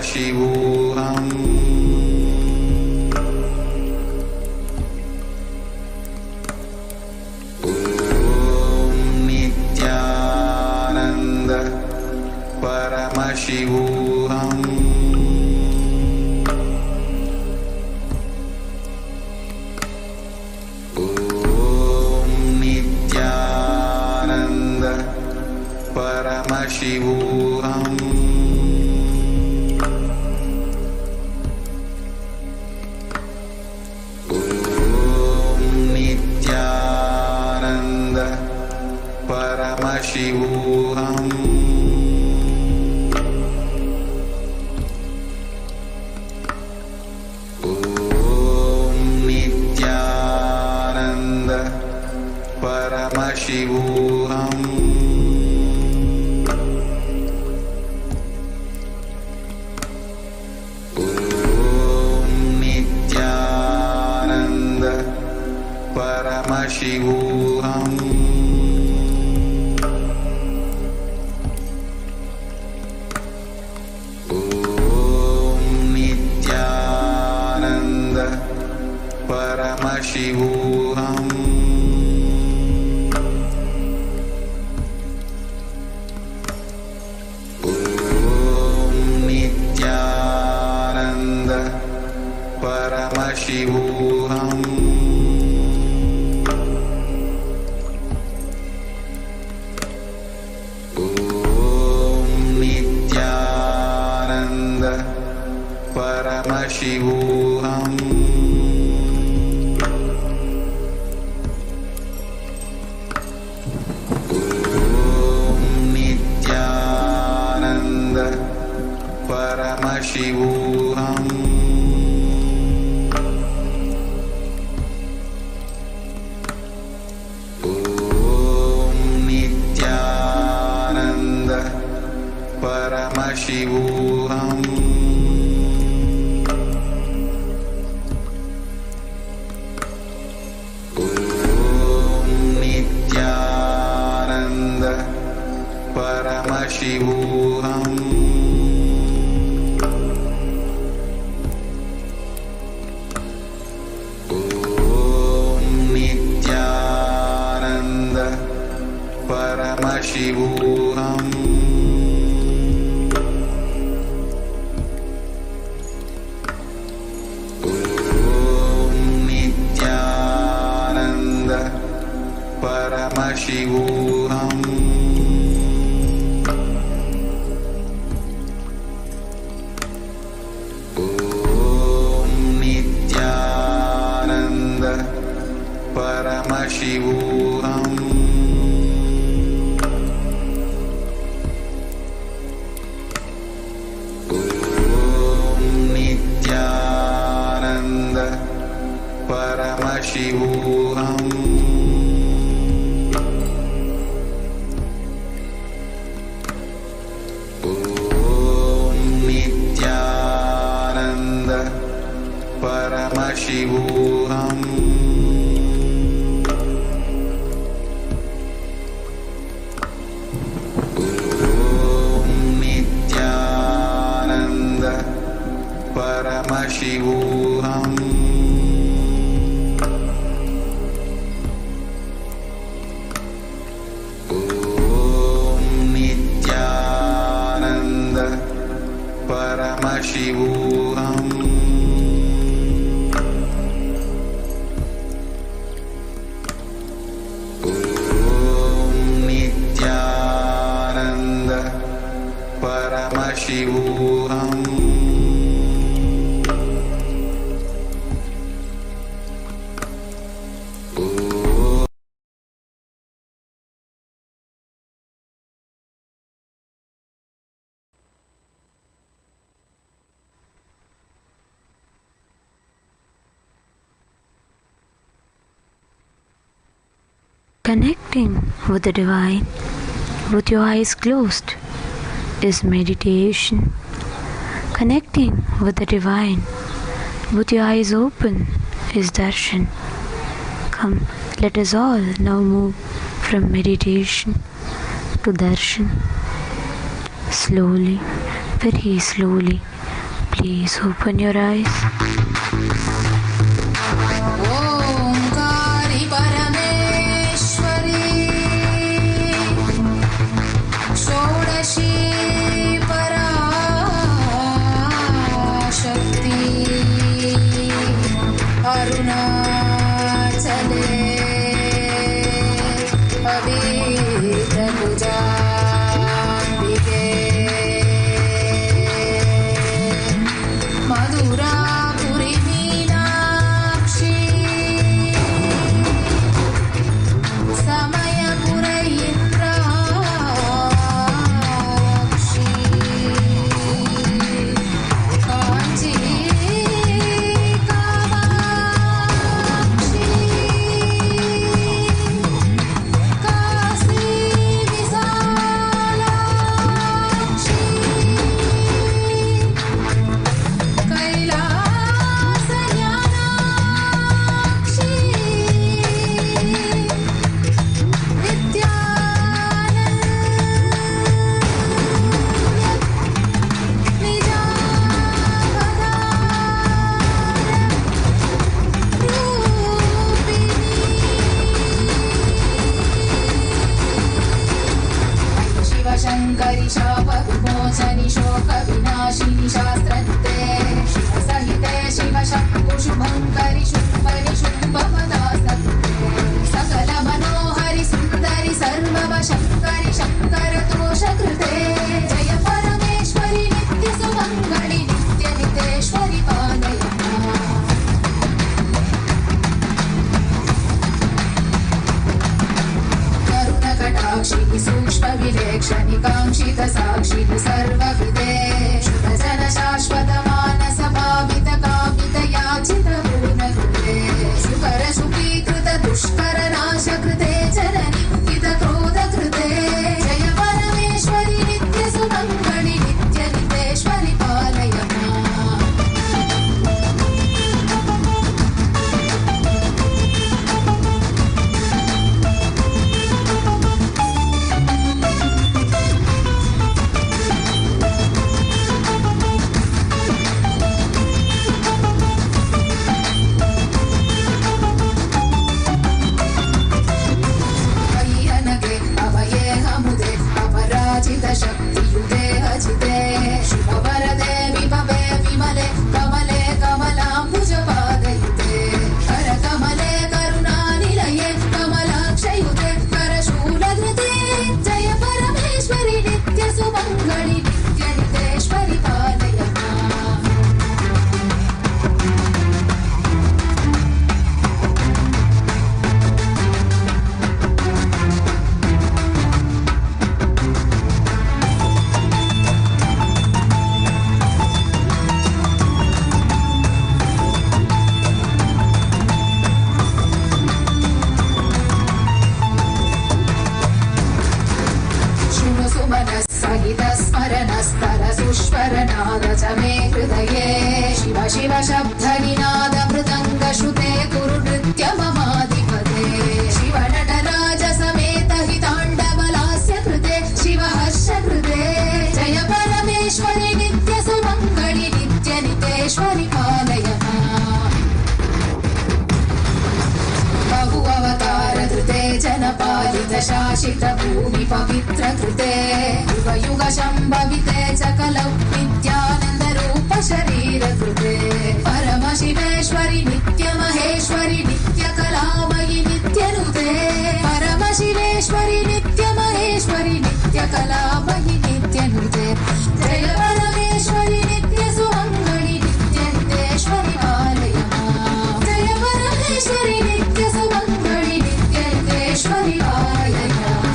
Paramashivoham Paramashivoham Om Nityananda Paramashivoham Om Nityananda Paramashivoham Paramashivoham Om Nityananda Paramashivoham Om Nityananda Paramashivoham Paramashivoham Om Nityananda Paramashivoham Om Nityananda Paramashivoham Paramashivoham Om Nityananda Paramashivoham Om Nityananda Paramashivoham Paramashivoham Om Nityananda Paramashivoham Om Nityananda Paramashivoham Paramashivoham Om Nityananda Paramashivoham Om Nityananda Paramashivoham Paramashivoham Connecting with the divine with your eyes closed is meditation. Connecting with the divine with your eyes open is darshan. Come, let us all now move from meditation to darshan. Slowly, very slowly, Please open your eyes. Omkari परमेश्वरी षोडशी पराशक्ति अरुणाचले अभीतभुजाम्बिके मधुरापुरी मीनाक्षी समयपुर इंद्राक्षी कांची कामाक्षी काशी विशालाक्षी कैलास ज्ञानाक्षी शिवशङ्करि शाप विमोचनि शोक विनाशिनि शास्त्रन्ते शिवसहिते शिवशम्भु शुभङ्करि शुम्भनि शुम्भपदास्तन्ते सकल मनोहरि सुन्दरि सर्ववशङ्करि शङ्कर दोषकृते जय परमेश्वरि नित्य सुमङ्गलि नित्य नितेश्वरि पालय करुणकटाक्षिणि सूक्ष्मविलेक्षणि काङ्क्षित साक्षिणि सर्वविदे शुभजन शाश्वत मानस भावित कामित याचित पूर्णकृते सुकर सुखीकृत दुष्कर नाशकृते जननिन्दित क्रोधकृते जय परमेश्वरि नित्य सुमङ्गलि नित्य नितेश्वरि पालय माम् अय्यनगे अभये हमुदे अपराजित शक्तियुते हजिते शुभवरदे विभवे विमले कमले कमलाम्बुजपादयुते करकमले करुणानिलये कमलाक्षयुते करशूलधृते जय परमेश्वरि नित्य सुमङ्गलि नित्य नितेश्वरि पालय माम् शृणु सुमनः सहित स्मरणस्तर सुष्वरनाद च मे हृदये शिव शिव शब्दनिनाद मृदङ्ग श्रुते कुरु नृत्य ममाधिपते शिव नटराज समेत हिताण्डवलास्य कृते शिव हर्ष कृते जय परमेश्वरि नित्य सुमङ्गलि नित्य नितेश्वरि पालय माम् बहु अवतार धृते जनपालित शासित भूमि पवित्र कृते युग युग शम्भविते च कलौ नित्यानन्द रूप शरीर कृते परमशिवेश्वरि नित्य महेश्वरि नित्य कलामयि नित्य नुते परमशिवेश्वरि नित्य महेश्वरि नित्य कलामयि नित्य नुते जय परमेश्वरि नित्य सुमङ्गलि नित्य नितेश्वरि पालय माम् जय परमेश्वरि नित्य सुमङ्गलि नित्य नितेश्वरि पालय माम्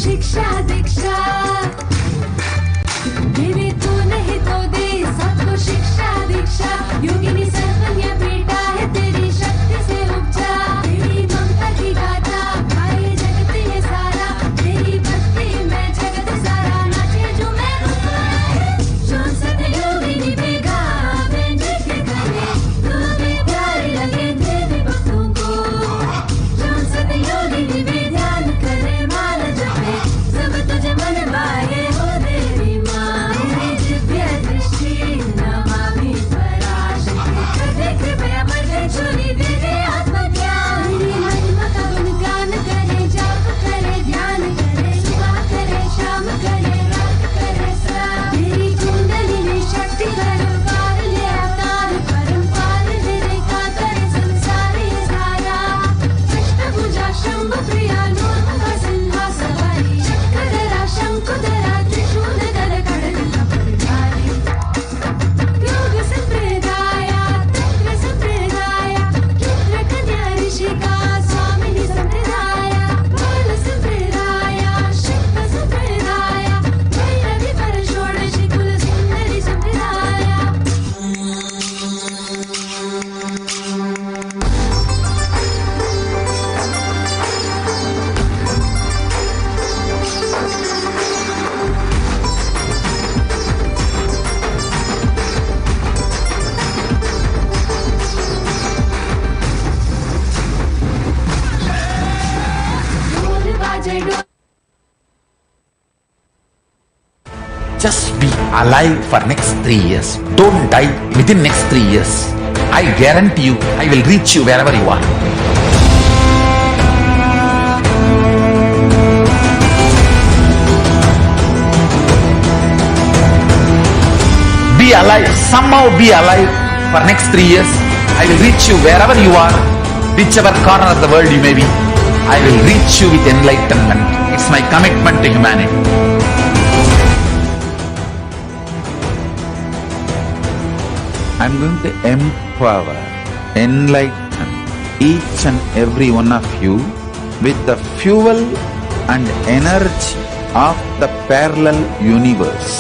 शिक्षा दीक्षा मेरे तो नहीं तो दे सबको शिक्षा दीक्षा योगिनी सर्वज्ञ बेटा है तेरी शक्ति से उपजा तेरी ममता की गाथा गाए जगत ये सारा तेरी भक्ति में जगत सारा नाचे जो मैं जो सतयोगिनी बेगा नृत्य करे तुम्हें प्यारे लगे देवी भक्तों को जो सतयोगिनी बे ध्यान करे माला जपे सब तुझे मन भाए हो देवी माँ मेरी दिव्य दृष्टि नमामि पराशक्ति कृपया कृपया बढ़े चोरी दे दे आत्मज्ञान मेरी महिमा का गुणगान करे जाप करे ध्यान करे सुबह करे शाम करे रात करे सा मेरी कुंडलिनी शक्ति परम्पार ले अवतार परम्पार निरेखा करे संसार ये सारा अष्टभुजा शंभु प्रिया नूर्मुख सिंहासवारी चक्रधरा शंकुधरा त्रिशूलधर खड्ग कपटधारी योग संप्रदाय तंत्र संप्रदाय रुद्र कन्या ऋषिका स्वामिनी संप्रदाय बाल संप्रदाय शक्त संप्रदाय भैरवी पर षोडशी कुल सुंदरी संप्रदाय ढोल बाजे ढोल Just be alive for next 3 years. Don't die within next 3 years. I guarantee you, I will reach you wherever you are. Be alive, somehow be alive for next 3 years. I will reach you wherever you are, whichever corner of the world you may be. I will reach you with enlightenment. It's my commitment to humanity. I'm going to empower, enlighten each and every one of you with the fuel and energy of the parallel universe.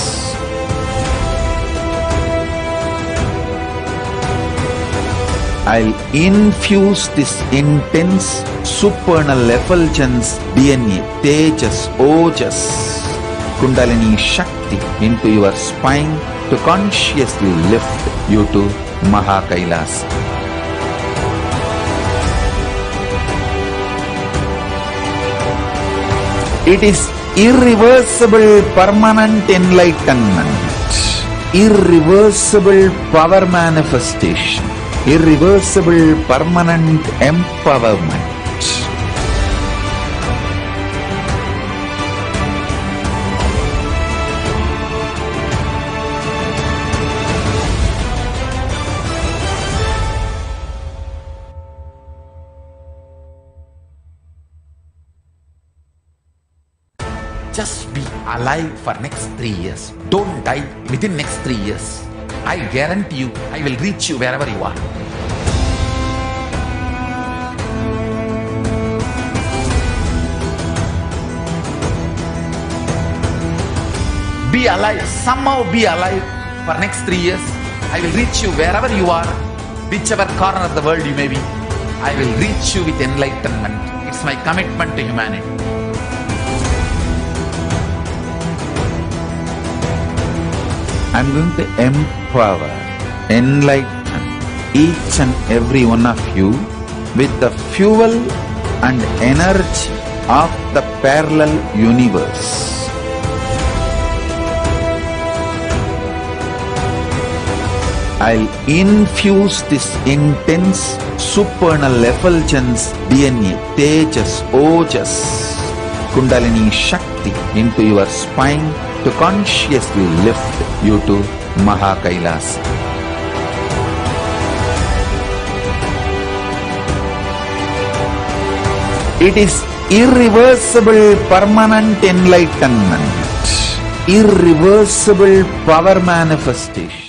I'll infuse this intense supernal effulgence DNA, Tejas, Ojas, Kundalini Shakti into your spine to consciously lift you to Mahakailas. It is irreversible permanent enlightenment, irreversible power manifestation, irreversible permanent empowerment. Just be alive for next 3 years. Don't die within next 3 years. I guarantee you, I will reach you wherever you are. Be alive, somehow be alive for next 3 years. I will reach you wherever you are, whichever corner of the world you may be. I will reach you with enlightenment. It's my commitment to humanity. I'm going to empower, enlighten each and every one of you with the fuel and energy of the parallel universe. I'll infuse this intense supernal effulgence DNA, Tejas, Ojas, Kundalini Shakti into your spine to consciously lift you to Mahakailas. It is irreversible permanent enlightenment, irreversible power manifestation.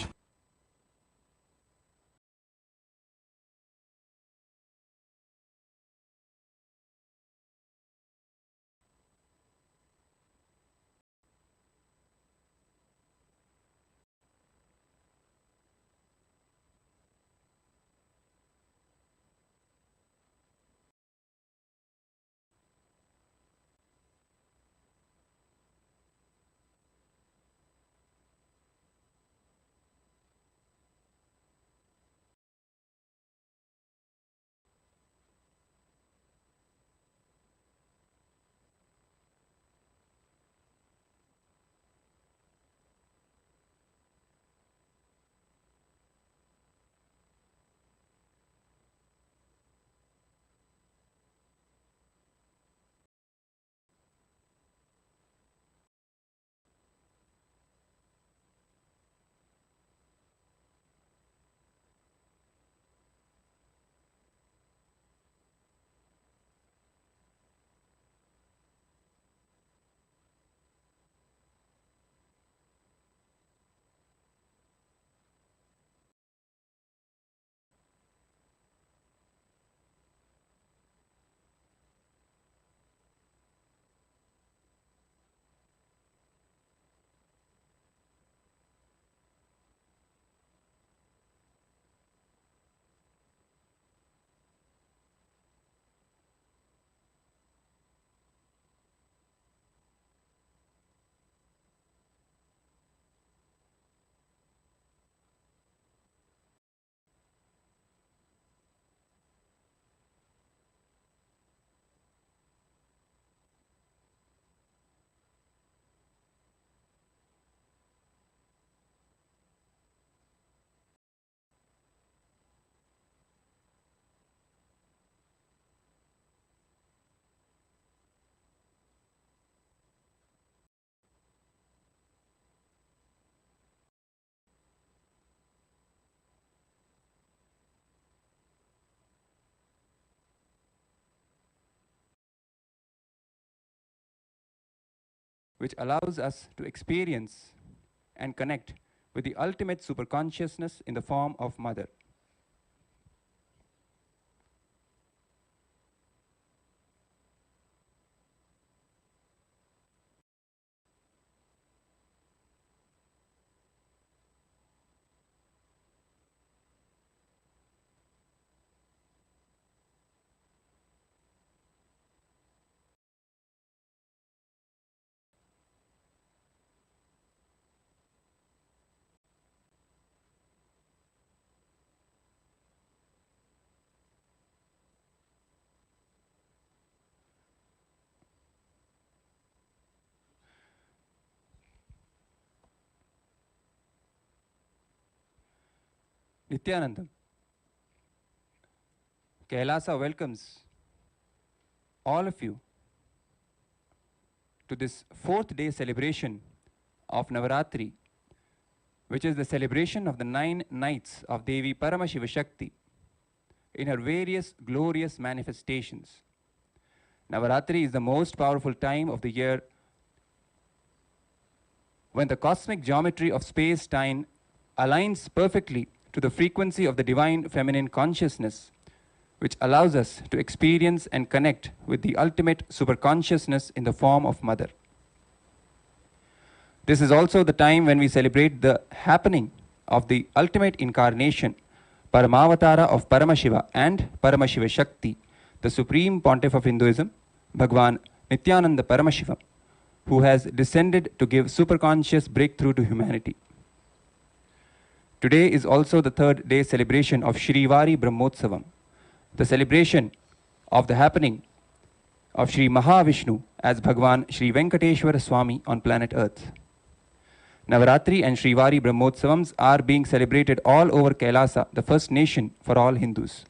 which allows us to experience and connect with the ultimate superconsciousness in the form of Mother. Nityanandam. Kailasa welcomes all of you to this 4th day celebration of Navaratri, which is the celebration of the 9 nights of Devi Paramashiva Shakti in her various glorious manifestations. Navaratri is the most powerful time of the year when the cosmic geometry of space-time aligns perfectly to the frequency of the divine feminine consciousness, which allows us to experience and connect with the ultimate superconsciousness in the form of Mother. This is also the time when we celebrate the happening of the ultimate incarnation, Paramavatara of Paramashiva and Paramashiva Shakti, the Supreme Pontiff of Hinduism, Bhagwan Nityananda Paramashivam, who has descended to give superconscious breakthrough to humanity. Today is also the 3rd day celebration of Shrivari Brahmotsavam, the celebration of the happening of Shri Mahavishnu as Bhagwan Shri Venkateshwara Swami on planet Earth. Navaratri and Shrivari Brahmotsavams are being celebrated all over Kailasa, the first nation for all Hindus.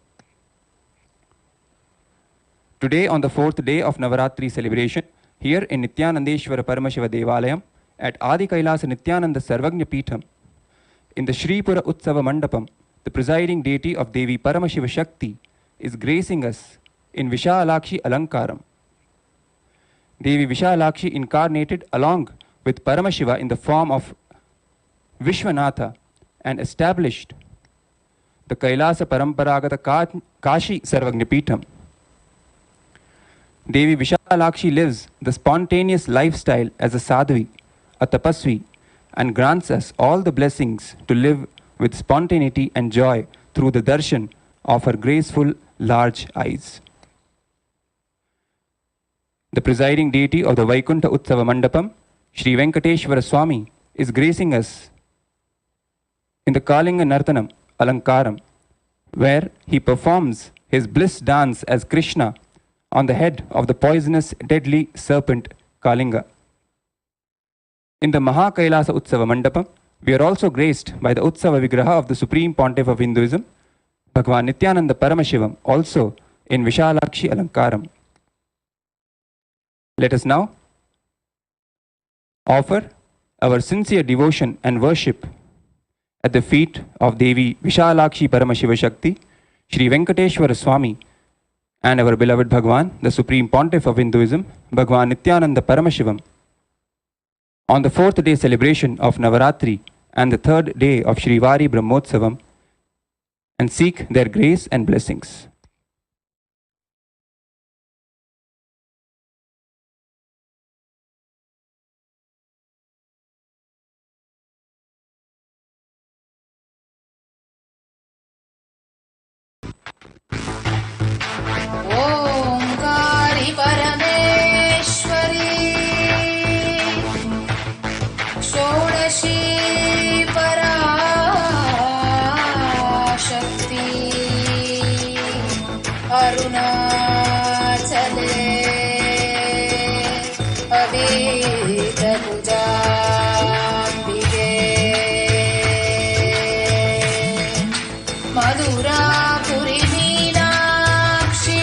Today, on the 4th day of Navaratri celebration, here in Nityanandeshwara Paramashiva Devalayam at Adi Kailasa Nityananda Sarvagnya Peetham, in the Shripura Utsava Mandapam, the presiding deity of Devi Paramashiva Shakti is gracing us in Vishalakshi Alankaram. Devi Vishalakshi incarnated along with Paramashiva in the form of Vishwanatha and established the Kailasa Paramparagata Kashi Sarvagnya Peetham. Devi Vishalakshi lives the spontaneous lifestyle as a sadhvi, a tapasvi, and grants us all the blessings to live with spontaneity and joy through the darshan of her graceful, large eyes. The presiding deity of the Vaikuntha Utsava Mandapam, Shri Venkateshwara Swami, is gracing us in the Kalinga Nartanam Alankaram, where he performs his bliss dance as Krishna on the head of the poisonous, deadly serpent Kalinga. In the Maha Kailasa Utsava Mandapam, we are also graced by the Utsava Vigraha of the Supreme Pontiff of Hinduism, Bhagwan Nityananda Paramashivam, also in Vishalakshi Alankaram. Let us now offer our sincere devotion and worship at the feet of Devi Vishalakshi Paramashiva Shakti, Shri Venkateshwara Swami, and our beloved Bhagwan, the Supreme Pontiff of Hinduism, Bhagwan Nityananda Paramashivam, on the 4th day celebration of Navaratri and the 3rd day of Shrivari Brahmotsavam, and seek their grace and blessings. Omkari परमेश्वरी षोडशी पराशक्ति अरुणाचले अवेद पूजाम्बिके मधुरापुरी मीनाक्षी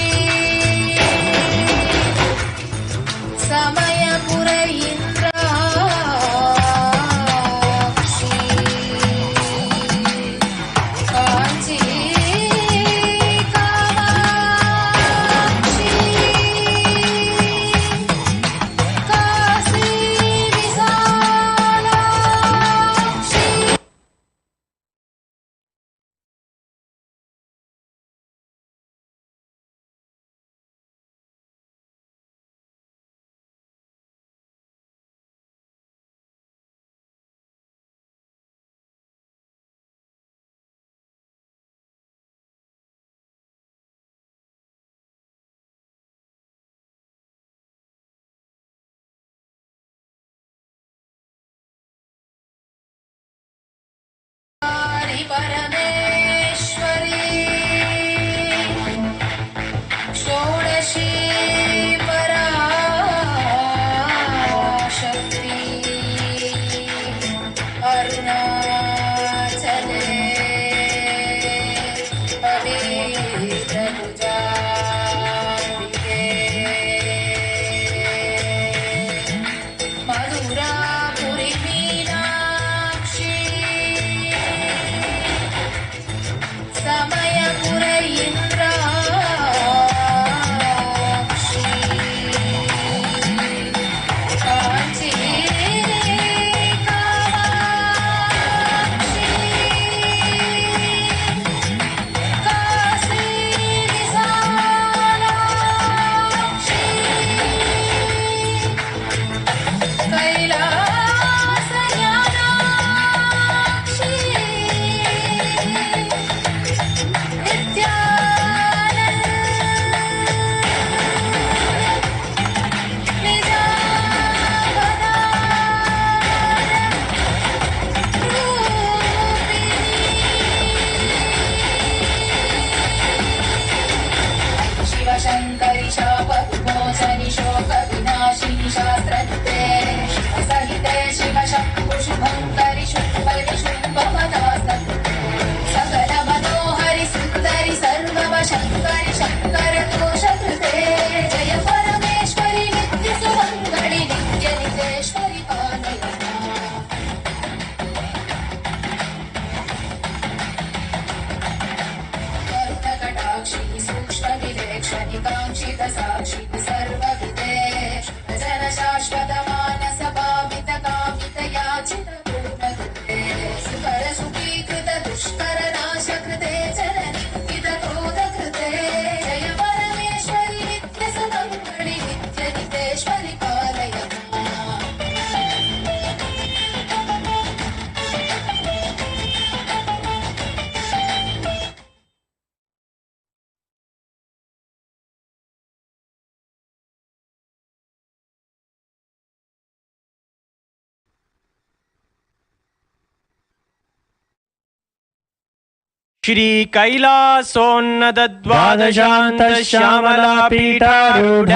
श्री कैलासोन्नत द्वादशांत श्यामला पीठारूढ़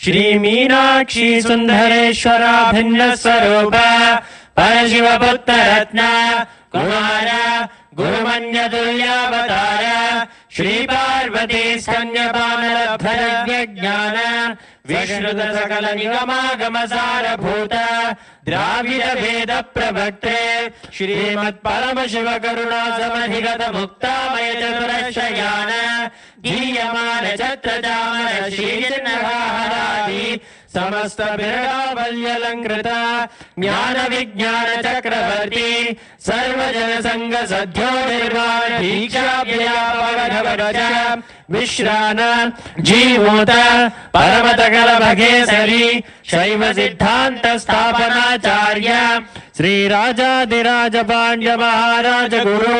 श्री मीनाक्षी सुंदरेश्वरा भिन्न स्वरूप परशिव पुत्र रत्न कुमार गुरुमन्य तुल्यावतार श्री पार्वती स्तन्यपानलब्धज्ञान विश्रुत सकल निगमागम सारभूत द्राविड भेद प्रवक्त्रे श्रीमत् परमशिव करुणा समधिगत मुक्तामय चतुरशयान दीयमान छत्र चामर श्रीचिन्नहारादि समस्त बिरडावल्यलंकृत ज्ञान विज्ञान चक्रवर्ती सर्वजन संग सद्यो निर्वाण दीक्षाभ्यापवनवच विश्रान जीवोत परमतकल भगेसरी शैव सिद्धांत स्थापनाचार्य श्री राजाधिराज पांड्य महाराज गुरु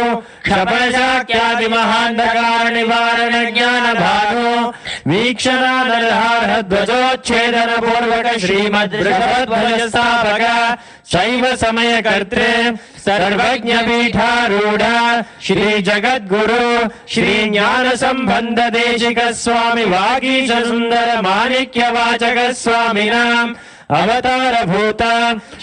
क्षपण शाक्यादि महांधकार निवारण ज्ञान भानु वीक्षणानर्हार ध्वजोच्छेदन पूर्वक श्रीमद् वृषभध्वज स्थापक शैव समय कर्त्रे सर्वज्ञ पीठारूढ़ श्री जगद्गुरु श्री ज्ञान संबंध देशिक स्वामी वागीश सुंदर माणिक्य वाचक स्वामिनाम अवतार भूत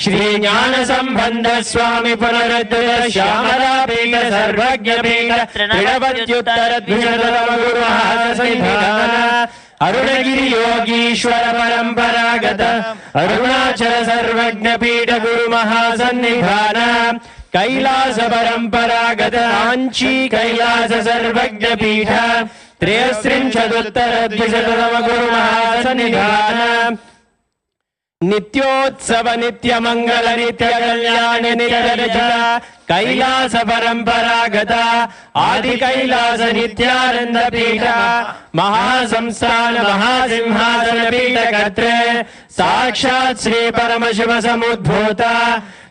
श्री ज्ञान संबंध स्वामी पुनरुद्धृत श्यामला पीठ सर्वज्ञ पीठ त्रिणवत्युत्तर द्विशततम गुरु महासंविधान अरुणगिरि योगीश्वर परंपरागत अरुणाचल सर्वज्ञ पीठ गुरु महासन्निधान कैलास परंपरागत कांची कैलास सर्वज्ञ पीठ त्रयस्त्रिंशदुत्तर द्विशततम गुरु महासन्निधान नित्योत्सव नित्य मंगल नित्य कल्याण नित्य कैलास परंपरागत आदि कैलास नित्यानंद पीठ महासंस्थान महासिंहासन पीठ कर्त्रे साक्षात् श्री परमशिव समुद्भूत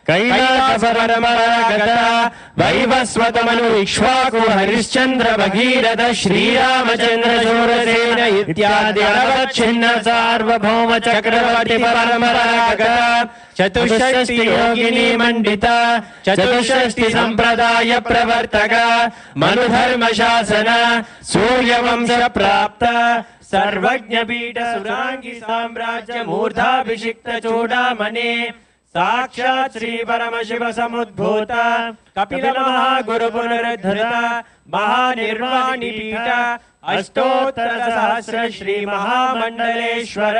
कैलास परंपरागत वैवस्वत मनु इक्ष्वाकु हरिश्चंद्र भगीरथ श्रीरामचंद्र शूरसेन इत्यादि अनवच्छिन्न सार्वभौम चक्रवर्ती परंपरागत चतुष्षष्टि योगिनी मंडित चतुष्षष्टि संप्रदाय प्रवर्तक मनुधर्म शासन सूर्यवंश प्राप्त सर्वज्ञ पीठ सुरांगी साम्राज्य मूर्धाभिषिक्त चूड़ामणि साक्षात् श्री परमशिव समुद्भूत कपिल महागुरु पुनरुद्धृत महानिर्वाणी पीठ अष्टोत्तर सहस्र श्री महामंडलेश्वर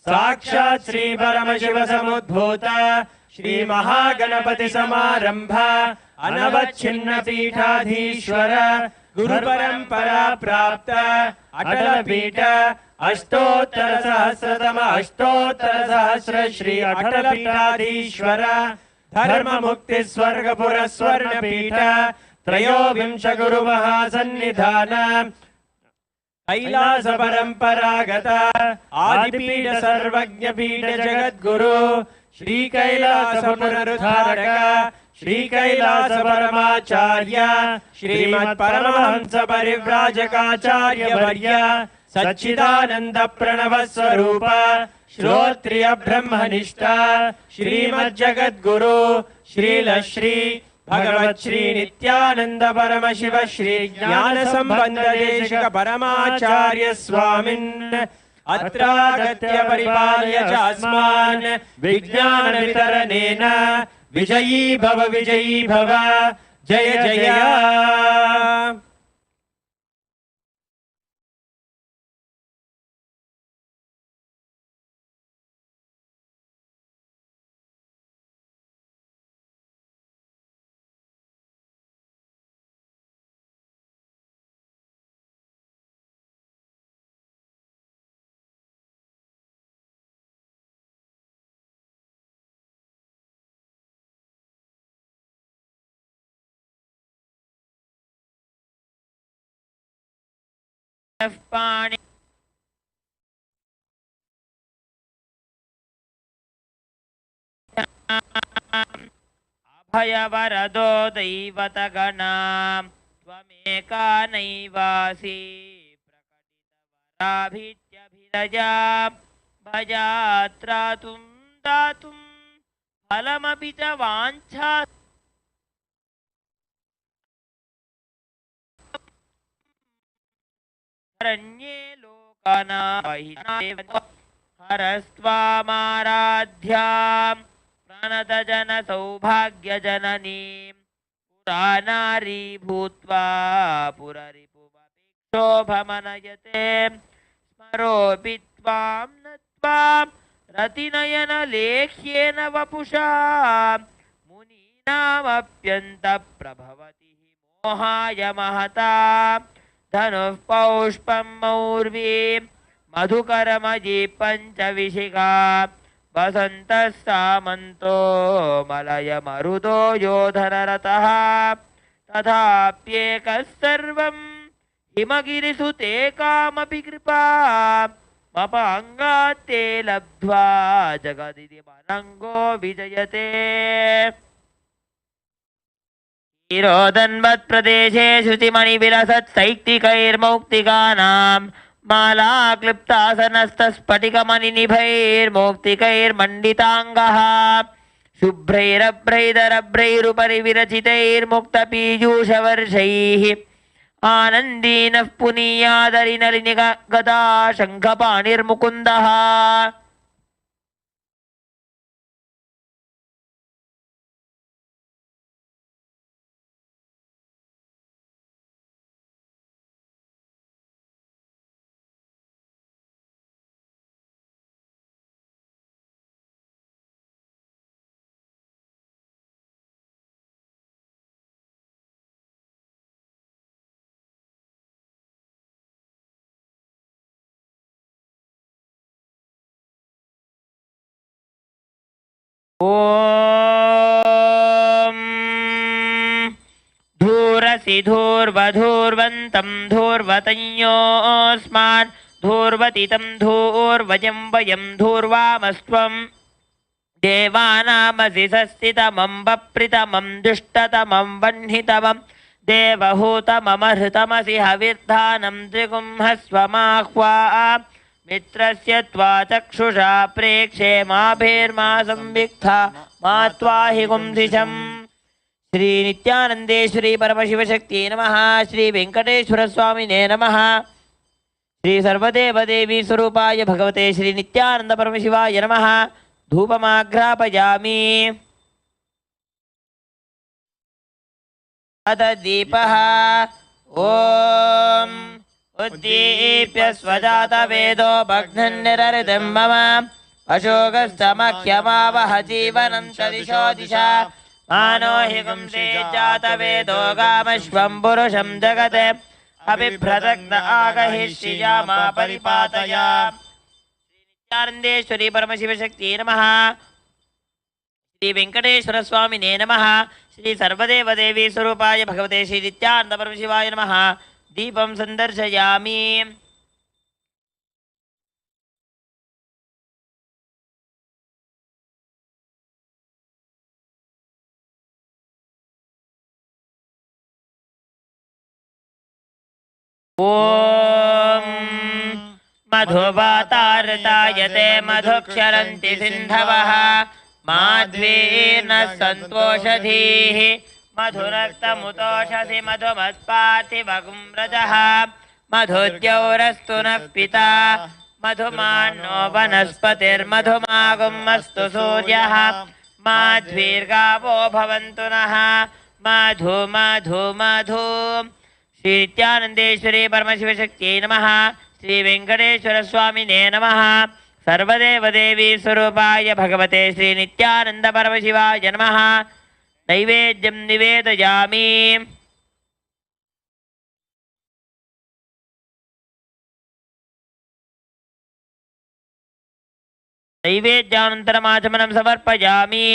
साक्षात् श्री परमशिव समुद्भूत श्री महागणपति समारंभ अनवच्छिन्न पीठाधीश्वर गुरु परंपरा प्राप्त अटल पीठ अष्टोत्तर सहस्रतम अष्टोत्तर सहस्र श्री अटल पीठाधीश्वर धर्म मुक्ति स्वर्गपुर स्वर्ण पीठ त्रयोविंश गुरु महासन्निधान कैलास परंपरागत आदिपीठ सर्वज्ञ पीठ जगद्गुरु श्री कैलास पुनरुद्धारक श्री कैलास परमाचार्य श्रीमत् परमहंस परिव्राजकाचार्य वर्य सच्चिदानंद प्रणव स्वरूप श्रोत्रिय ब्रह्मनिष्ठा श्रीमद् जगद्गुरु श्रील श्री भगवत श्री नित्यानंद परमशिव श्री ज्ञान संबंध देशिक परमाचार्य स्वामिन् अत्रागत्य परिपाल्य च अस्मान् विज्ञान वितरणेन विजयी भव जय जय पाणि अभयवरदो दैवतगणा त्वमेका नैवासि प्रकटितवराभित्यभिरजा भजात्रातुं दातुं फलमपि च वाञ्छा अरण्ये लोकानां हरस्त्वामाराध्यां प्रणतजनसौभाग्यजननीं पुरानारी भूत्वा पुररिपुमपि शोभमनयते स्मरोऽपि त्वां न त्वां रतिनयनलेख्येन वपुषा मुनीनामप्यन्तप्रभवति हि मोहाय महता धनुः पौष्पं मौर्वीं मधुकरमयी पञ्चविशिखा वसन्तः सामन्तो मलयमरुदो योधनरतः तथाप्येकः सर्वं हिमगिरिसुते कामपि कृपा मपाङ्गात्ते लब्ध्वा जगदिति मनङ्गो विजयते ीरोदन्वत्प्रदेशे श्रुतिमणिविलसत्सैक्तिकैर्मौक्तिकानां मालाक्लिप्तासनस्तस्फटिकमणिनिभैर्मौक्तिकैर्मण्डिताङ्गः शुभ्रैरभ्रैदरभ्रैरुपरि विरचितैर्मुक्तपीयूषवर्षैः आनन्दीनः पुनीयादरिनलिनिगदा शङ्खपाणिर्मुकुन्दः ॐ धूरसि धूर्वधूर्वन्तं धूर्वतन्योऽस्मान् धूर्वतितं धूर्वयं वयं धूर्वामस्त्वं देवानामसि सस्तितमं वप्रितमं दुष्टतमं वह्नितमं देवहूतममहृतमसि हविर्धानं त्रिगुंहस्वमाह्वा मित्रस्य त्वा चक्षुषा प्रेक्षे माभिर्मा संविक्था मा त्वाहि गुंसिषम् श्री नित्यानंदेश्वरी परमशिवशक्ति नमः। श्री वेंकटेश्वर स्वामिने नमः। श्री सर्वदेव देवी स्वरूपाय भगवते श्री नित्यानंद परमशिवाय नमः। धूपमाघ्रापयामि। अथ दीपः ॐ उद्दीप्य स्वजातवेदो भग्नन्निररितं मम अशोकस्तमख्यमावह जीवनं च दिशो दिशा मानो हि गुंसे जातवेदो गामश्वं पुरुषं जगत् अभिभ्रदग्न आगहिष्यियामा परिपातया। नित्यानंदेश्वरी परमशिवशक्ति नमः। श्री वेंकटेश्वर स्वामिने नमः। श्री सर्वदेव देवी स्वरूपाय भगवते श्री नित्यानंद परमशिवाय नमः। दीपं संदर्शयामि। ॐ मधुवातारतायते मधुक्षरन्ति सिन्धवः माध्वीर्न सन्तोषधीः मधुरक्तमुतोषसि मधुमत्पार्थिवगुम्रजः मधुद्यौरस्तु नः पिता मधुमान्नो वनस्पतिर्मधुमागुमस्तु सूर्यः माध्वीर्गावो भवन्तु नः मधु मधु मधु। श्री नित्यानंदेश्वरी परमशिवशक्ति नमः। श्री वेंकटेश्वर स्वामिने नमः। सर्वदेव देवी स्वरूपाय भगवते श्री नित्यानंद परमशिवाय नमः। नैवेद्यं निवेदयामि। नैवेद्यानन्तरमाचमनं समर्पयामि।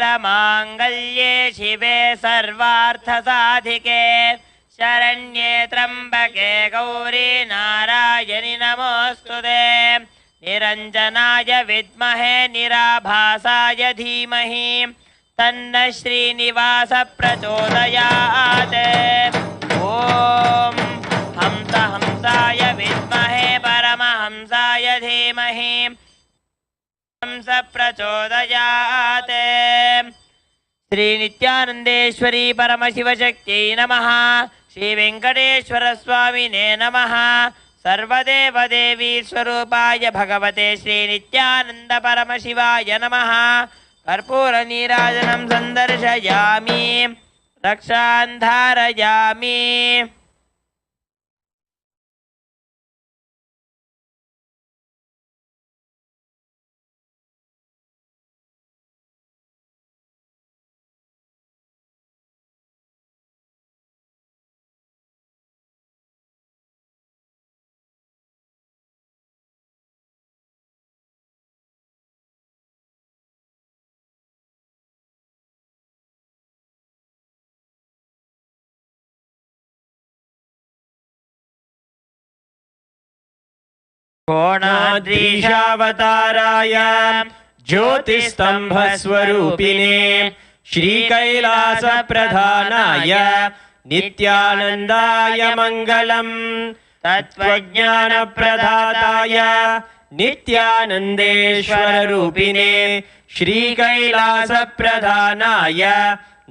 सर्वमंगलमांगल्ये शिवे सर्वार्थसाधिके शरण्ये त्र्यम्बके गौरी नारायणि नमोऽस्तुते निरञ्जनाय विद्महे निराभासाय धीमहि तन्नः श्रीनिवास प्रचोदयात् ॐ हंसाय विद्महे परमहंसाय धीमहि हंस प्रचोदयात् श्री नित्यानंदेश्वरी परमशिवशक्त्यै नमः श्री वेंकटेश्वर स्वामिने नमः सर्वदेवदेवी स्वरूपाय भगवते श्री नित्यानंद परमशिवाय नमः कर्पूर नीराजनं संदर्शयामि रक्षां धारयामि कोणाद्रीशावताराय ज्योतिस्तंभस्वरूपिणे श्रीकैलासप्रधानाय नित्यानन्दाय मङ्गलम् तत्त्वज्ञानप्रदाताय नित्यानन्देश्वररूपिणे श्रीकैलासप्रधानाय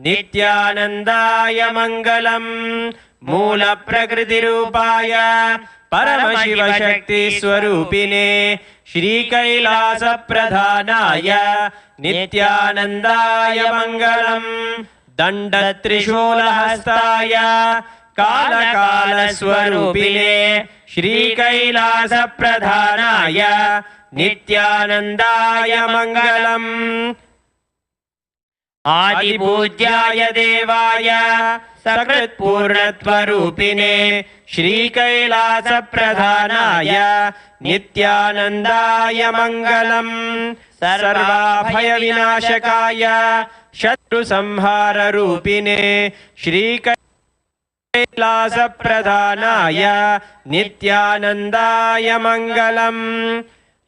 नित्यानन्दाय मङ्गलम् मूलप्रकृतिरूपाय परमशिवशक्तिस्वरूपिणे श्रीकैलासप्रधानाय नित्यानन्दाय मङ्गलम् दण्डत्रिशूलहस्ताय कालकालस्वरूपिणे श्रीकैलासप्रधानाय नित्यानन्दाय मङ्गलम् आदिपूज्याय देवाय सकृत्पूर्णत्वरूपिणे श्रीकैलासप्रधानाय नित्यानन्दाय मङ्गलम् सर्वाभयविनाशकाय शत्रुसंहाररूपिणे श्रीकैलासप्रधानाय नित्यानन्दाय मङ्गलम्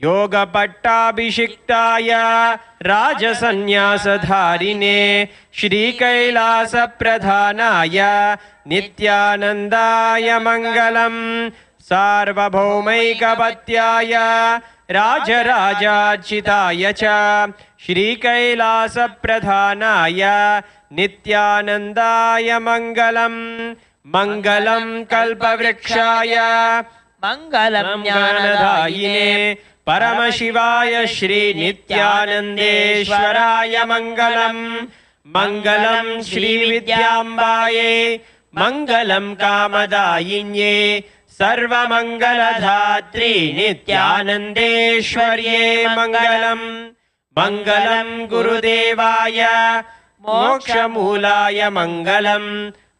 योगपट्टाभिषिक्ताय राजसन्न्यासधारिणे श्रीकैलासप्रधानाय नित्यानन्दाय मङ्गलम् सार्वभौमैकपत्याय राजराजार्चिताय च श्रीकैलासप्रधानाय नित्यानन्दाय मङ्गलम् मङ्गलं कल्पवृक्षाय मङ्गलं ज्ञानदायिने परमशिवाय श्री नित्यानन्देश्वराय मङ्गलम् मङ्गलं श्रीविद्याम्बायै मङ्गलं कामदायिन्ये सर्वमङ्गलधात्री नित्यानन्देश्वर्ये मङ्गलम् मङ्गलं गुरुदेवाय मोक्षमूलाय मङ्गलम्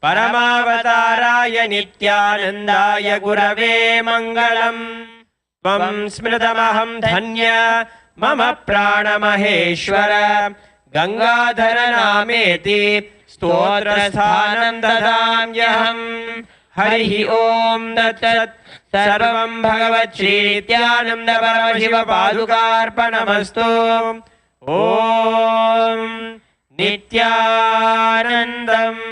परमावताराय नित्यानन्दाय गुरवे मङ्गलम् त्वं स्मृतमहं धन्य मम प्राणमहेश्वर गंगाधर नामेति स्तोत्रस्थानं ददाम्यहम् हरिः ओम तत्सत् सर्वं भगवत् श्री नित्यानन्द परमशिव पादुकार्पणमस्तु ओम नित्यानन्दम्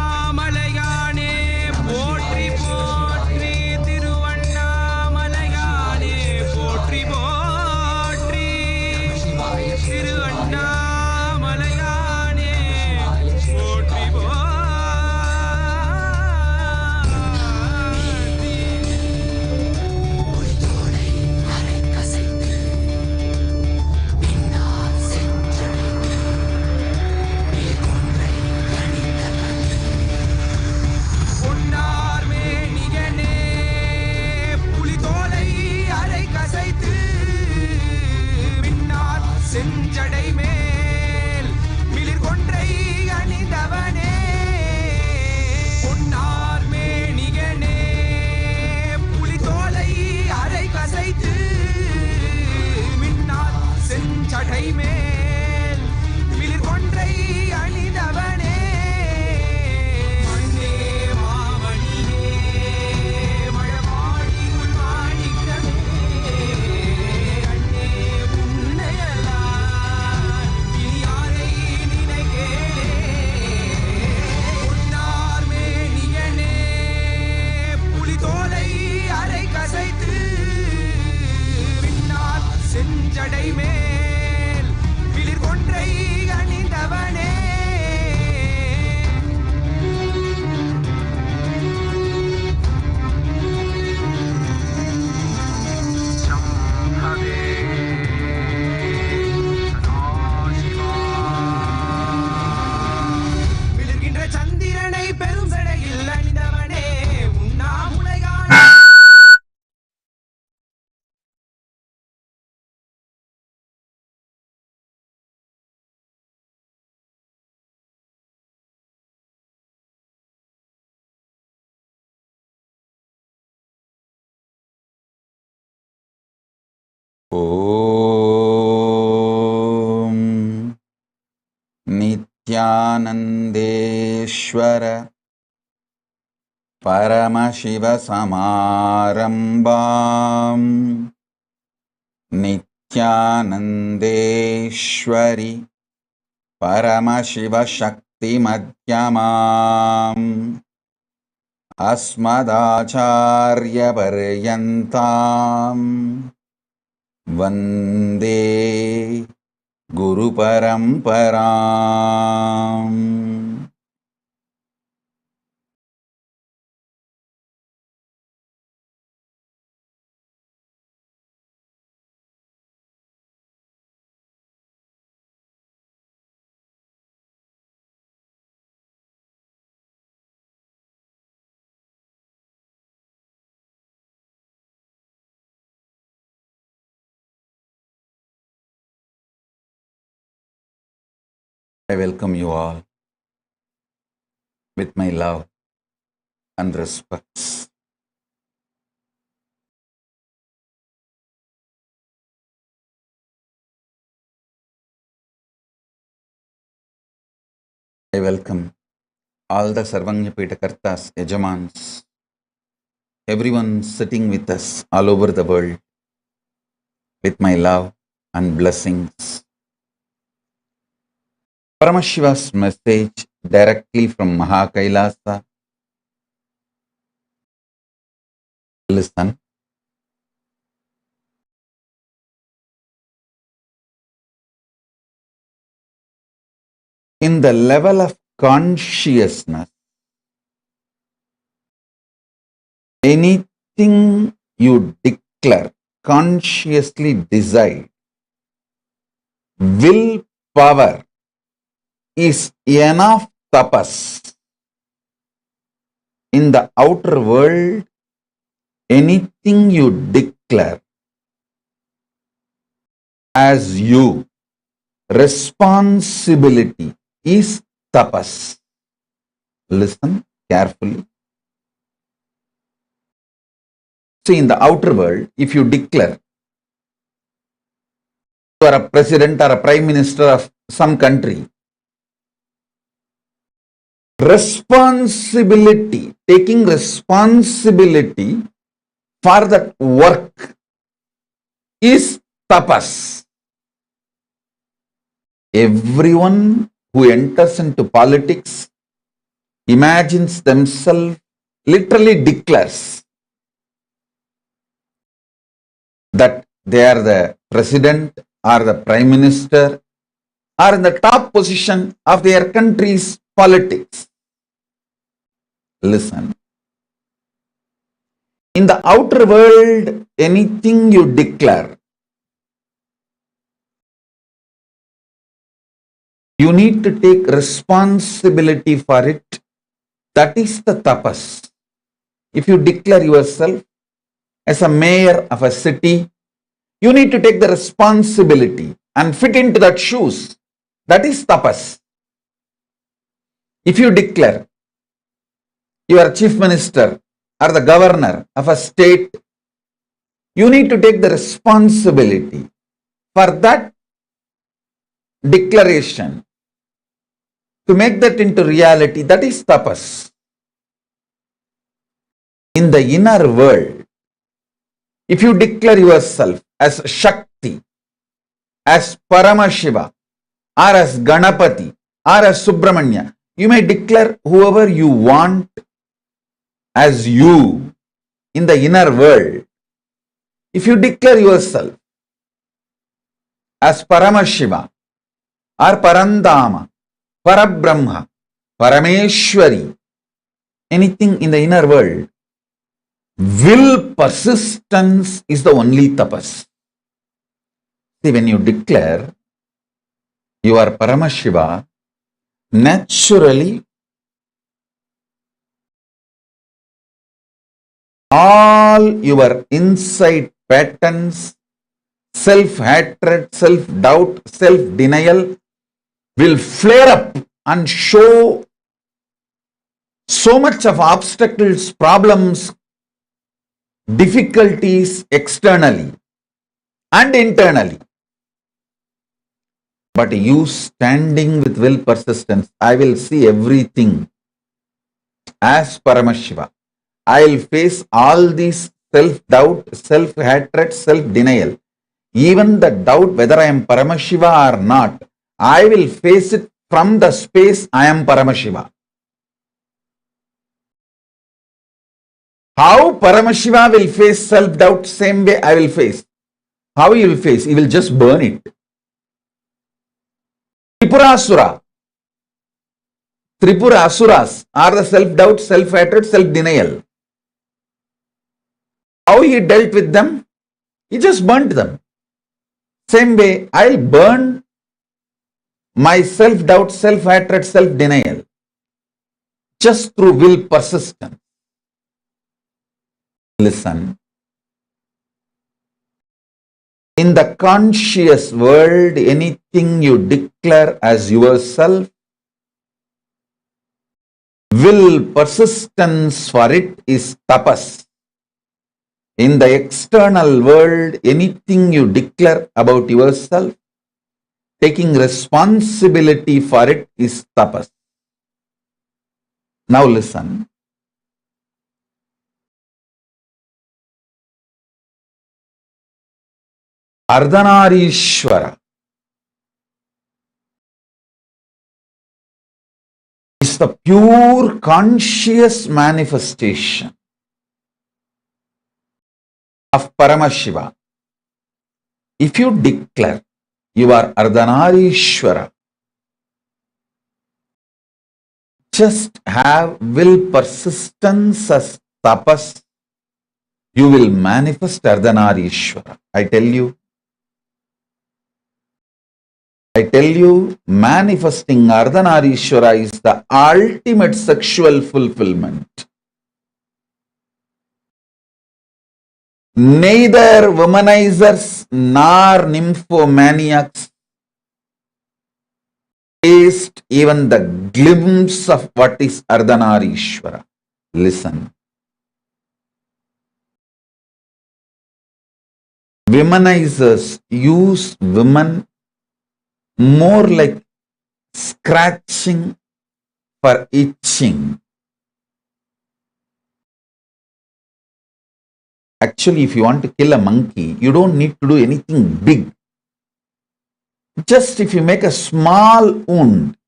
அண்ணாமலையானே போற்றி போற்றி திருவண்ணாமலையானே போற்றி போற்றி Om Nityanandeshwara Paramashiva Samarambam Nityanandeshwari Paramashiva Shakti Madhyamam Asmadacharya Paryantam Vande Guru Paramparam. I welcome you all with my love and respect. I welcome all the Sarvanya Kartas, Yajamans, everyone sitting with us all over the world with my love and blessings. Paramashiva's message directly from Mahakailasa. Listen. In the level of consciousness, anything you declare, consciously decide, willpower is enough tapas. In the outer world, anything you declare as you, responsibility is tapas. Listen carefully. See, in the outer world, if you declare you are a president or a prime minister of some country, responsibility, taking responsibility for that work is tapas. Everyone who enters into politics imagines themselves, literally declares that they are the president or the prime minister or in the top position of their country's politics. Listen. In the outer world, anything you declare, you need to take responsibility for it. That is the tapas. If you declare yourself as a mayor of a city, you need to take the responsibility and fit into that shoes. That is tapas. If you declare you are chief minister or the governor of a state, you need to take the responsibility for that declaration to make that into reality. That is tapas. In the inner world, if you declare yourself as Shakti, as Paramashiva, or as Ganapati, or as Subramanya, you may declare whoever you want as you in the inner world. If you declare yourself as Paramashiva, or Parandama, Parabrahma, Parameshwari, anything in the inner world, will persistence is the only tapas. See, when you declare you are Paramashiva, naturally all your inside patterns, self-hatred, self-doubt, self-denial will flare up and show so much of obstacles, problems, difficulties externally. and internally. But you standing with will persistence, I will see everything as Paramashiva. I will face all these self-doubt, self-hatred, self-denial. Even the doubt whether I am Paramashiva or not, I will face it from the space I am Paramashiva. How Paramashiva will face self-doubt, same way I will face. How he will face? He will just burn it. Tripurasura. Tripura Asuras are the self-doubt, self-hatred, self-denial. How he dealt with them? He just burnt them. Same way, I'll burn my self-doubt, self-hatred, self-denial just through will persistence. Listen. In the conscious world, anything you declare as yourself, will persistence for it is tapas. In the external world, anything you declare about yourself, taking responsibility for it is tapas. Now listen. Ardhanarishwara is the pure conscious manifestation of Paramashiva. If you declare you are Ardhanarishwara, just have will persistence as tapas, you will manifest Ardhanarishwara. I tell you, manifesting Ardhanarishwara is the ultimate sexual fulfillment. Neither womanizers nor nymphomaniacs taste even the glimpse of what is Ardhanarishwara. Listen. Womanizers use women more like scratching for itching. Actually, if you want to kill a monkey, you don't need to do anything big. Just if you make a small wound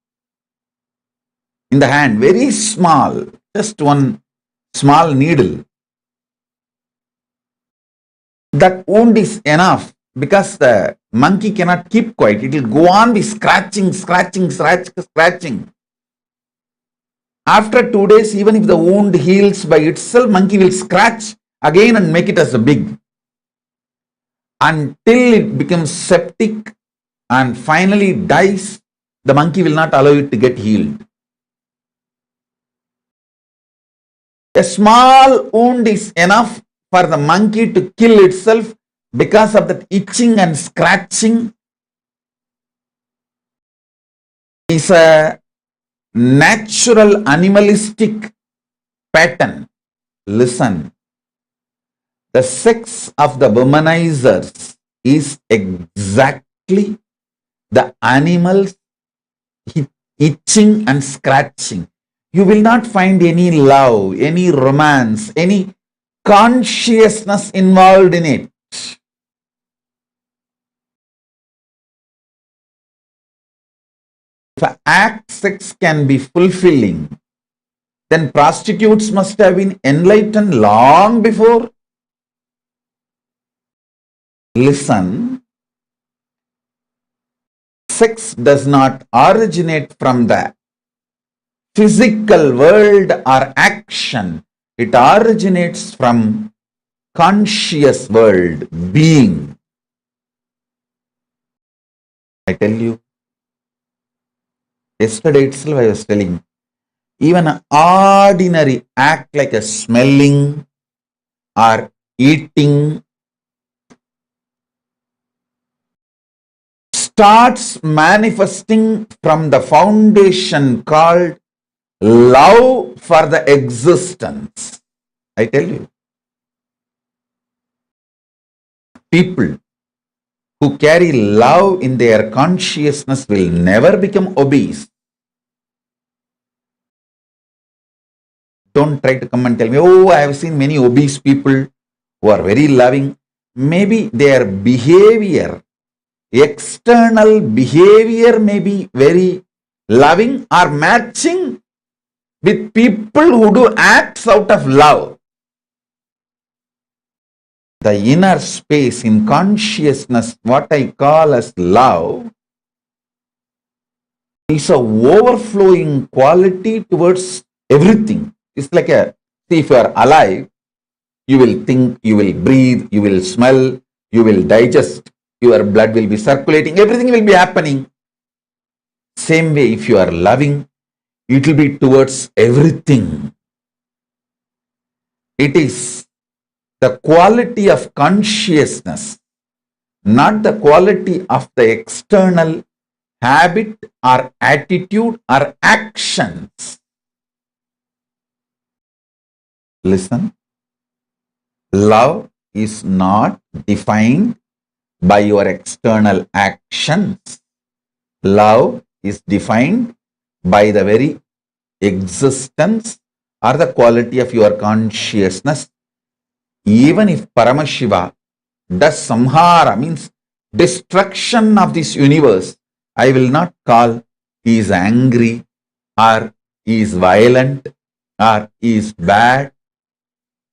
in the hand, very small, just one small needle, that wound is enough. Because the monkey cannot keep quiet. It will go on be scratching. After 2 days, even if the wound heals by itself, monkey will scratch again and make it as a big. Until it becomes septic and finally dies, the monkey will not allow it to get healed. A small wound is enough for the monkey to kill itself. Because of that itching and scratching is a natural animalistic pattern. Listen, the sex of the womanizers is exactly the animals itching and scratching. You will not find any love, any romance, any consciousness involved in it. If act sex can be fulfilling, then prostitutes must have been enlightened long before. Listen, sex does not originate from the physical world or action. It originates from conscious world, being. I tell you, yesterday itself I was telling, even an ordinary act like a smelling or eating starts manifesting from the foundation called love for the existence. I tell you, people who carry love in their consciousness will never become obese. Don't try to come and tell me, oh, I have seen many obese people who are very loving. Maybe their behavior, external behavior may be very loving or matching with people who do acts out of love. The inner space in consciousness, what I call as love, is a overflowing quality towards everything. It's like see, if you are alive, you will think, you will breathe, you will smell, you will digest, your blood will be circulating, everything will be happening. Same way, if you are loving, it will be towards everything. It is the quality of consciousness, not the quality of the external habit or attitude or actions. Listen, love is not defined by your external actions. Love is defined by the very existence or the quality of your consciousness. Even if Paramashiva does samhara, means destruction of this universe, I will not call he is angry or he is violent or he is bad.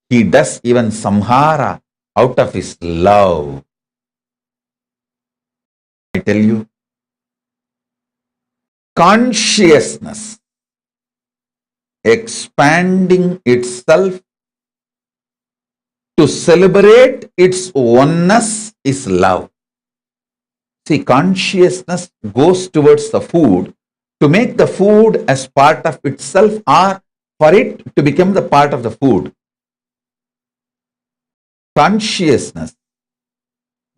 He does even samhara out of his love. I tell you, consciousness expanding itself to celebrate its oneness is love. See, consciousness goes towards the food to make the food as part of itself or for it to become the part of the food. Consciousness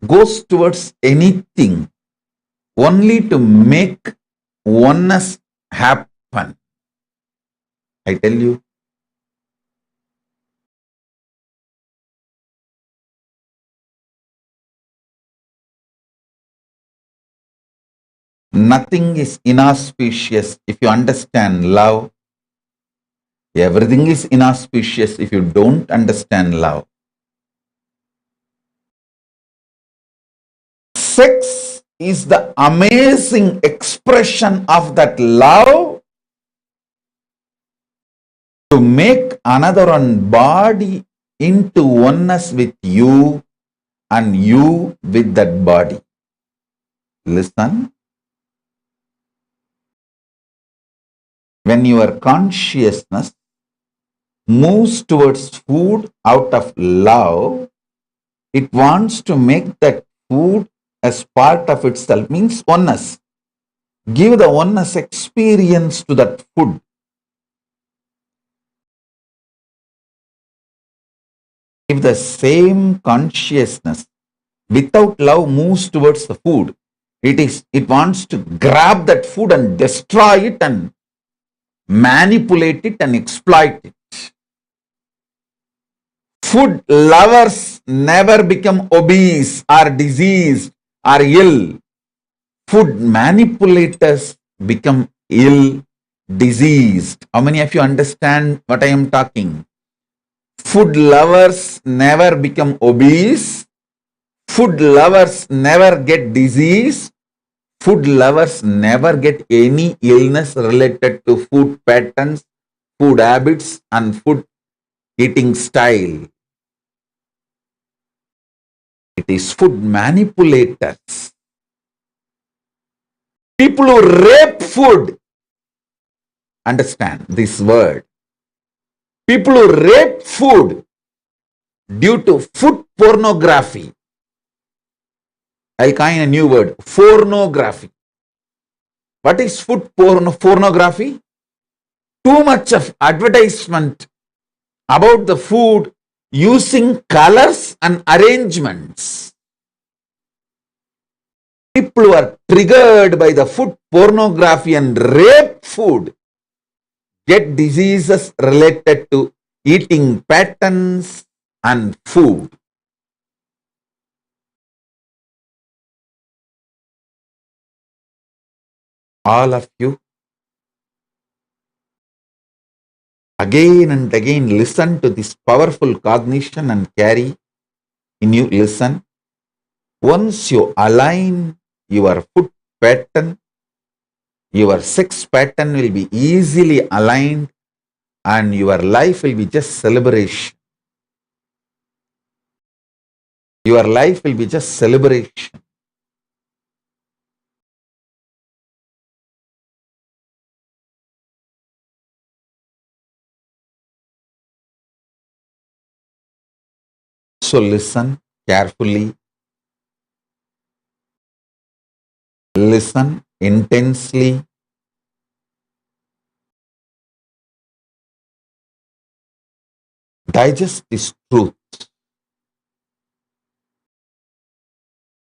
goes towards anything only to make oneness happen. I tell you, nothing is inauspicious if you understand love. Everything is inauspicious if you don't understand love. Sex is the amazing expression of that love to make another one body into oneness with you and you with that body. Listen. When your consciousness moves towards food out of love, it wants to make that food as part of itself, means oneness. Give the oneness experience to that food. If the same consciousness without love moves towards the food, it wants to grab that food and destroy it and manipulate it and exploit it. Food lovers never become obese or diseased or ill. Food manipulators become ill, diseased. How many of you understand what I am talking? Food lovers never become obese. Food lovers never get disease. Food lovers never get any illness related to food patterns, food habits, and food eating style. It is food manipulators. People who rape food. Understand this word. People who rape food due to food pornography. I'll coin a new word, pornography. What is food pornography? Too much of advertisement about the food using colors and arrangements. People who are triggered by the food pornography and rape food get diseases related to eating patterns and food. all of you, again and again listen to this powerful cognition and carry in you. Listen. Once you align your foot pattern, your sex pattern will be easily aligned and your life will be just celebration. Your life will be just celebration. So listen carefully, listen intensely, digest this truth.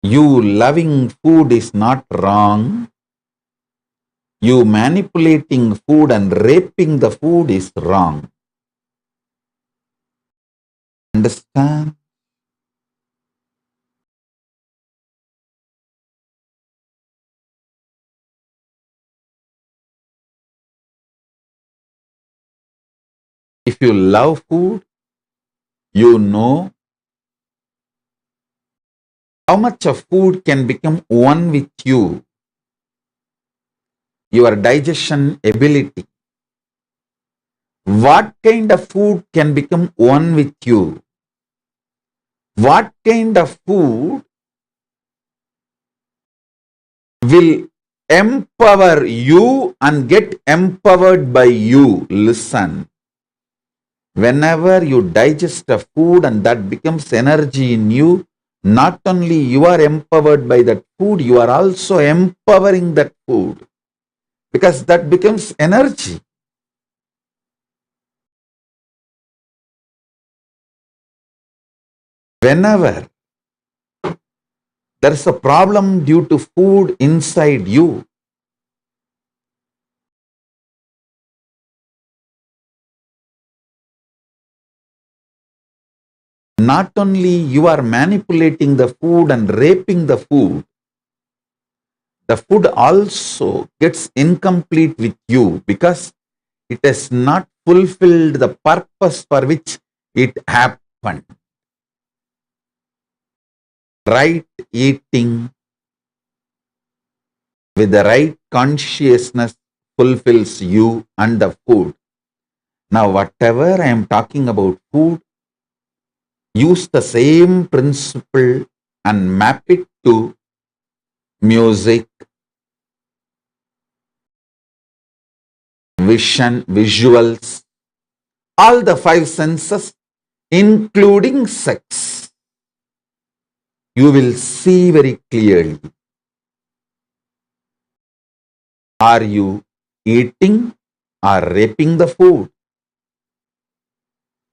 You loving food is not wrong. You manipulating food and raping the food is wrong. Understand? If you love food, you know how much of food can become one with you, your digestion ability. What kind of food can become one with you? What kind of food will empower you and get empowered by you? Listen. Whenever you digest a food and that becomes energy in you, not only you are empowered by that food, you are also empowering that food because that becomes energy. Whenever there is a problem due to food inside you, not only you are manipulating the food and raping the food also gets incomplete with you because it has not fulfilled the purpose for which it happened. Right eating with the right consciousness fulfills you and the food. Now, whatever I am talking about food, use the same principle and map it to music, vision, visuals, all the five senses, including sex. You will see very clearly. Are you eating or raping the food?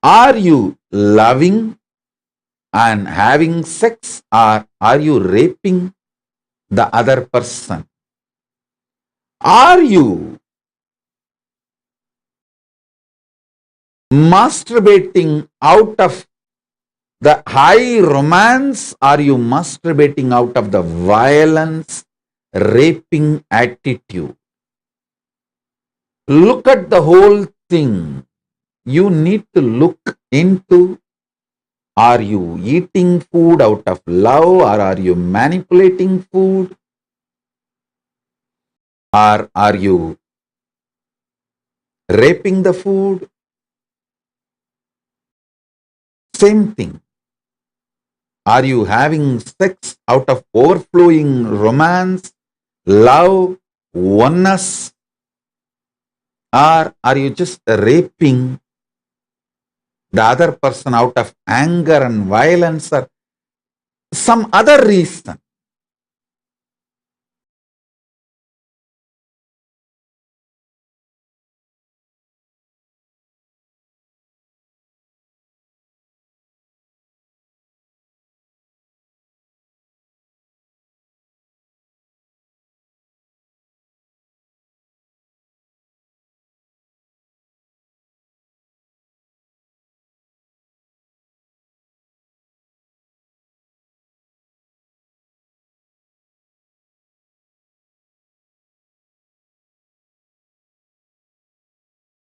Are you loving and having sex or are you raping the other person? Are you masturbating out of the high romance? Are you masturbating out of the violence, raping attitude? Look at the whole thing. You need to look into, are you eating food out of love or are you manipulating food? Or are you raping the food? Same thing. Are you having sex out of overflowing romance, love, oneness? Or are you just raping the other person out of anger and violence or some other reason?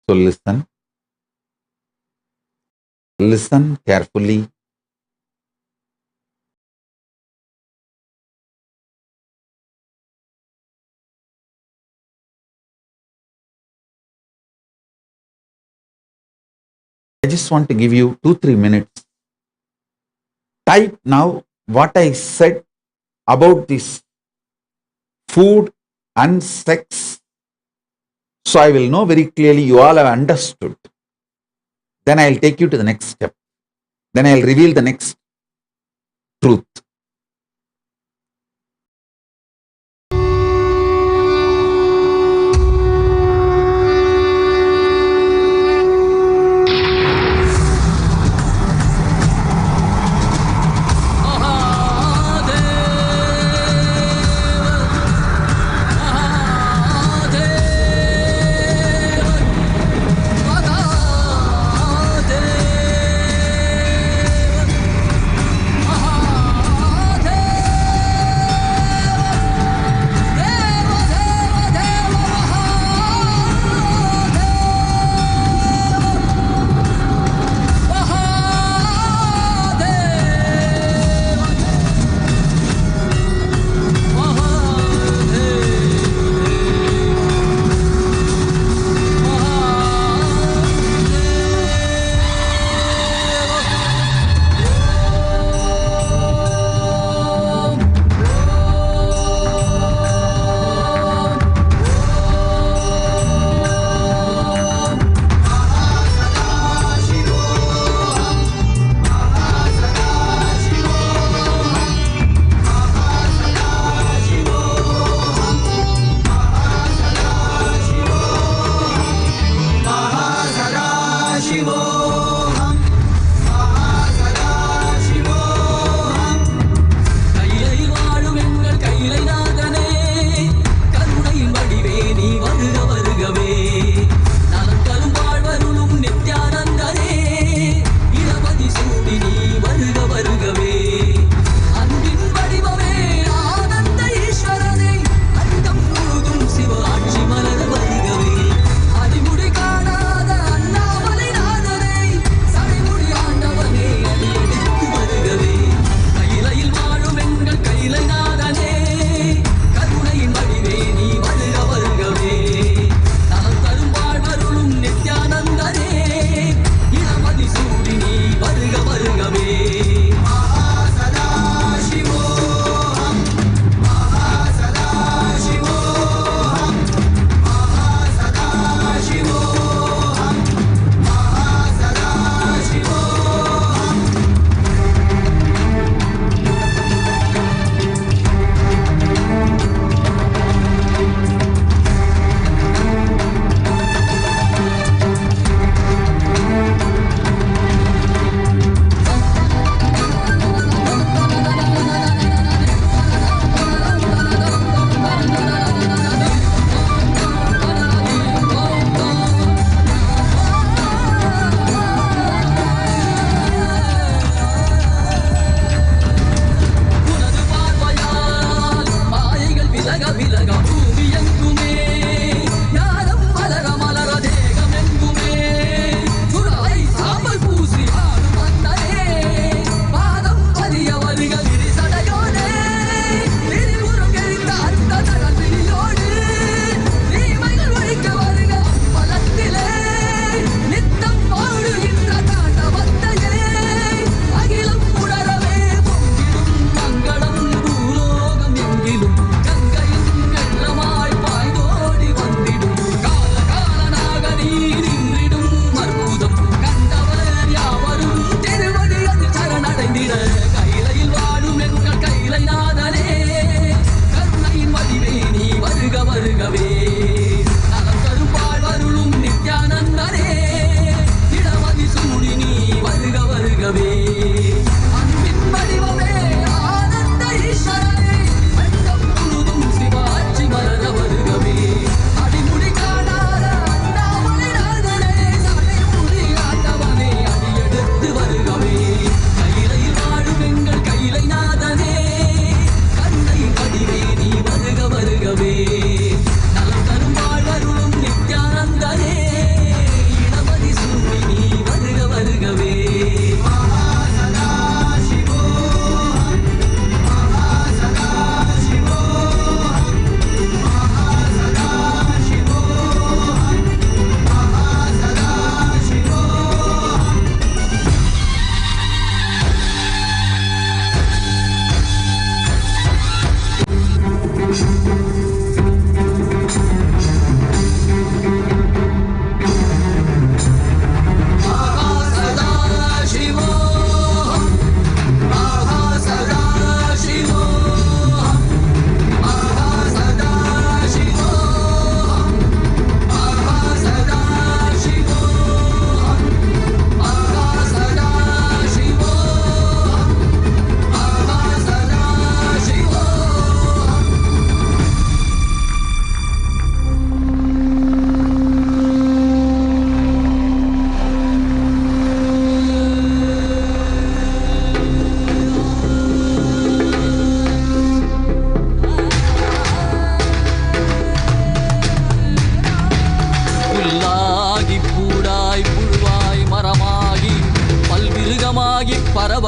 So listen. Listen carefully. I just want to give you 2-3 minutes. Type now what I said about this food and sex. So I will know very clearly you all have understood. Then I'll take you to the next step. Then I'll reveal the next truth.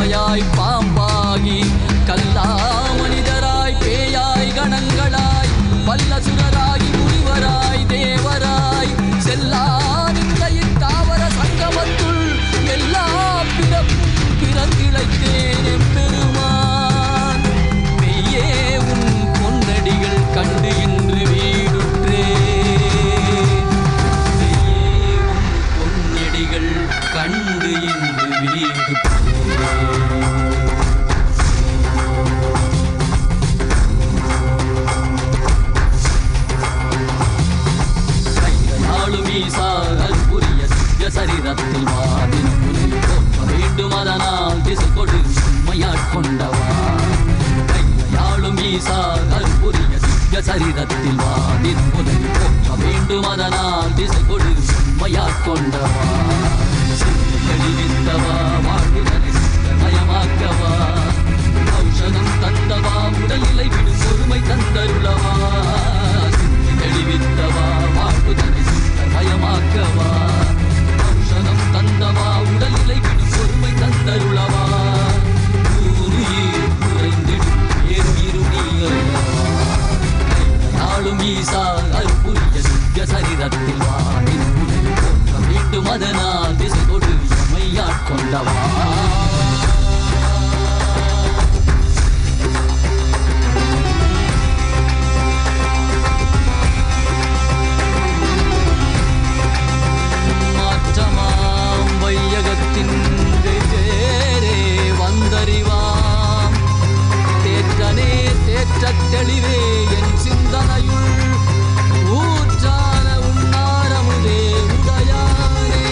பறவையாய் பாம்பாகி கல்லா மனிதராய் பேயாய் கணங்களாய் வல்லசுரராகி முனிவராய் தேவராய் செல்லா நிந்தையின் தாவர சங்கமத்துள் எல்லா பிறப்பும் பிறந்திழைத்தேன் எம்பெருமான். மெய்யே உன் பொன்னடிகள் கண்டு இன்று வீடுற்றேன். மெய்யே உன் பொன்னடிகள் கண்டு இன்று வீடுற்றேன். சரீரத்தில் வாதில் போற்ற வேண்டும் அதனால் திசை கொடு உண்மையாட்கொண்டவா. கையாளும் ஈசா கற்புரிய திவ்ய சரீரத்தில் வாதில் முதல் போற்ற வேண்டும் அதனால் திசை கொடு உண்மையாட்கொண்டவா. தெளிவித்தவா வாழ்வுதனை மயமாக்கவா. ஔஷதம் தந்தவா உடலிலை விடும் பொறுமை தந்தருளவா. தெளிவித்தவா வாழ்வுதனை மயமாக்கவா. தந்தவா உடலிலை விடும் பொறுமை தந்தருளவா. ஊருயிர் குறைந்திடும் நாளும் ஈசா அற்புரிய திவ்ய சரீரத்தில் வாடின் போற்ற வேண்டும் அதனால் திசை கொடு எமையாட்கொண்டவா. வையகத்தின் வேறே வந்தறிவாம் தேற்றனே தேற்றத் தெளிவே என் சிந்தனையுள் ஊற்றான உன்னாரமுதே உடையானே.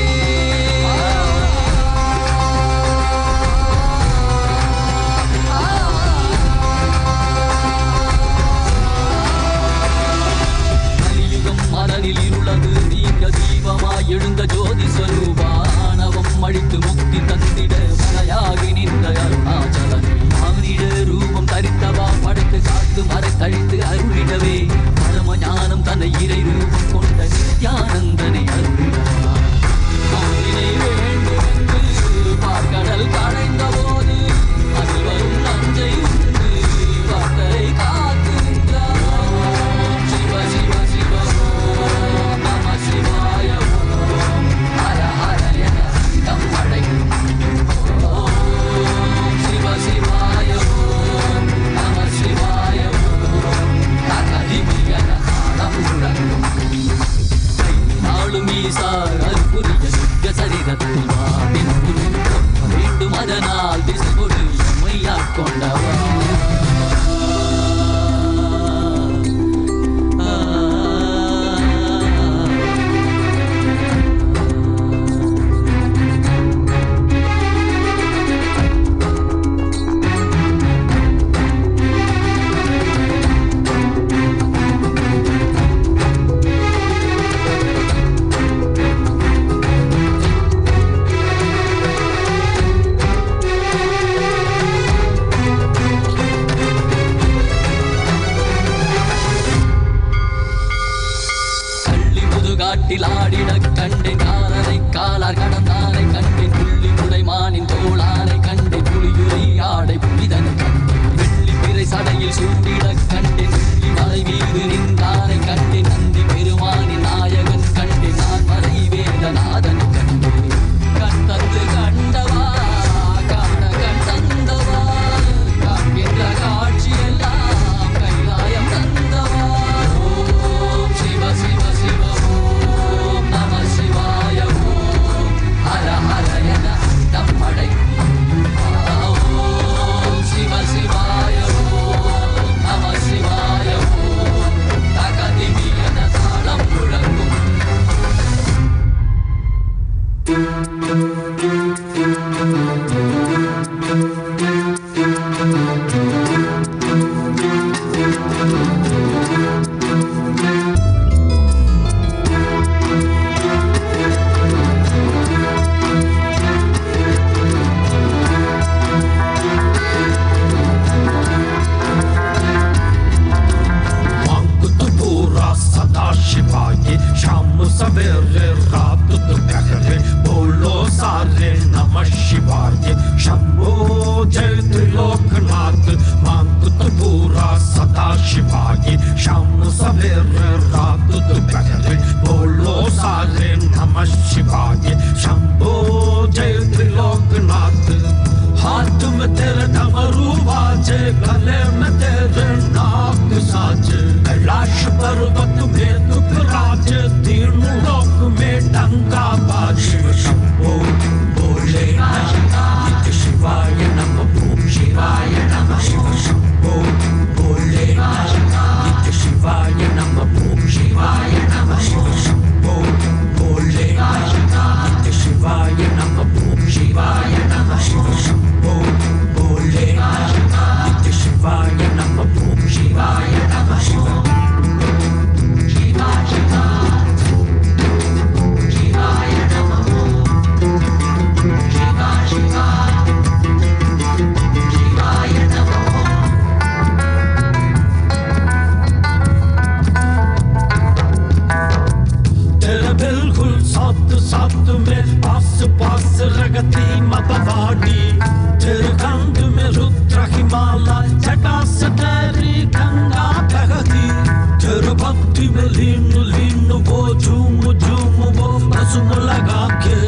கலியுகம் மரணில் இருளது நீங்க தீபமாய் எழுந்த ஜோதி ஸ்வரூபானவம் அழித்து முக்தி தந்திட மலையாகி நின்ற அருணாச்சலன் மானிட ரூபம் தரித்தவா படைத்து காத்து மறை தழித்து அருளிடவே பரம ஞானம் தன்னை இறை ரூபம் கொண்ட நித்யானந்தனை அருளிடவா. வேண்டும் என்று பார்க்கடல் கடைந்த போது அதில் வரும் நஞ்சை உண்டு வார்த்தை காத்து நின்றார். சிவ சிவ சிவ ஓம் நம சிவாய ஓம் ஹர ஹர என நம் அழைக்கும். ஓம் சிவ சிவாய ஓம் நம சிவாய ஓம் தகதிமி என நாளம் முழங்கும். நாளும் ஈசா அற்புரிய திவ்ய சரீரத்தில் வாடின் போற்ற வேண்டும் அதனால் திசை கொடு எமையாட்கொண்டவா. காட்டில் ஆடிட கண்டேன் காலனை காலார் கடந்தானை கண்டேன் புள்ளி முளைமானின் தோளானை கண்டேன் புலியுரை ஆடை புலிதனை கண்டேன் வெள்ளி பிறை சடையில் சூட்டிட கண்டேன் வெள்ளி மலை மீது நின்றானை கண்டேன் நந்தி பெருமானின் நாயகன் கண்டேன் நான் மறை வேதநாதனை கண்டேன். கண்டது கண்டவா காண கண்டந்தவா காண்கின்ற காட்சியெல்லாம் கைலாயம் தந்தவா. ஓம் சிவ சிவ சிவ ஓம் நம சிவாய ஓம் ஹர ஹர என நம் அழைக்கும். ஓம் சிவ சிவாய ஓம் நம சிவாய ஓம் தகதிமி என தாளம் முழங்கும். शिवाय शाम सवेरे रात दोपहर बोलो सारे नमः शिवाय शंभो भगती मपवाणी तेरे कंठ में रुद्र हिमालय जटा से तेरी गंगा बहती तेरे भक्ति में लीन लीन वो झूम झूम वो रस्म लगा के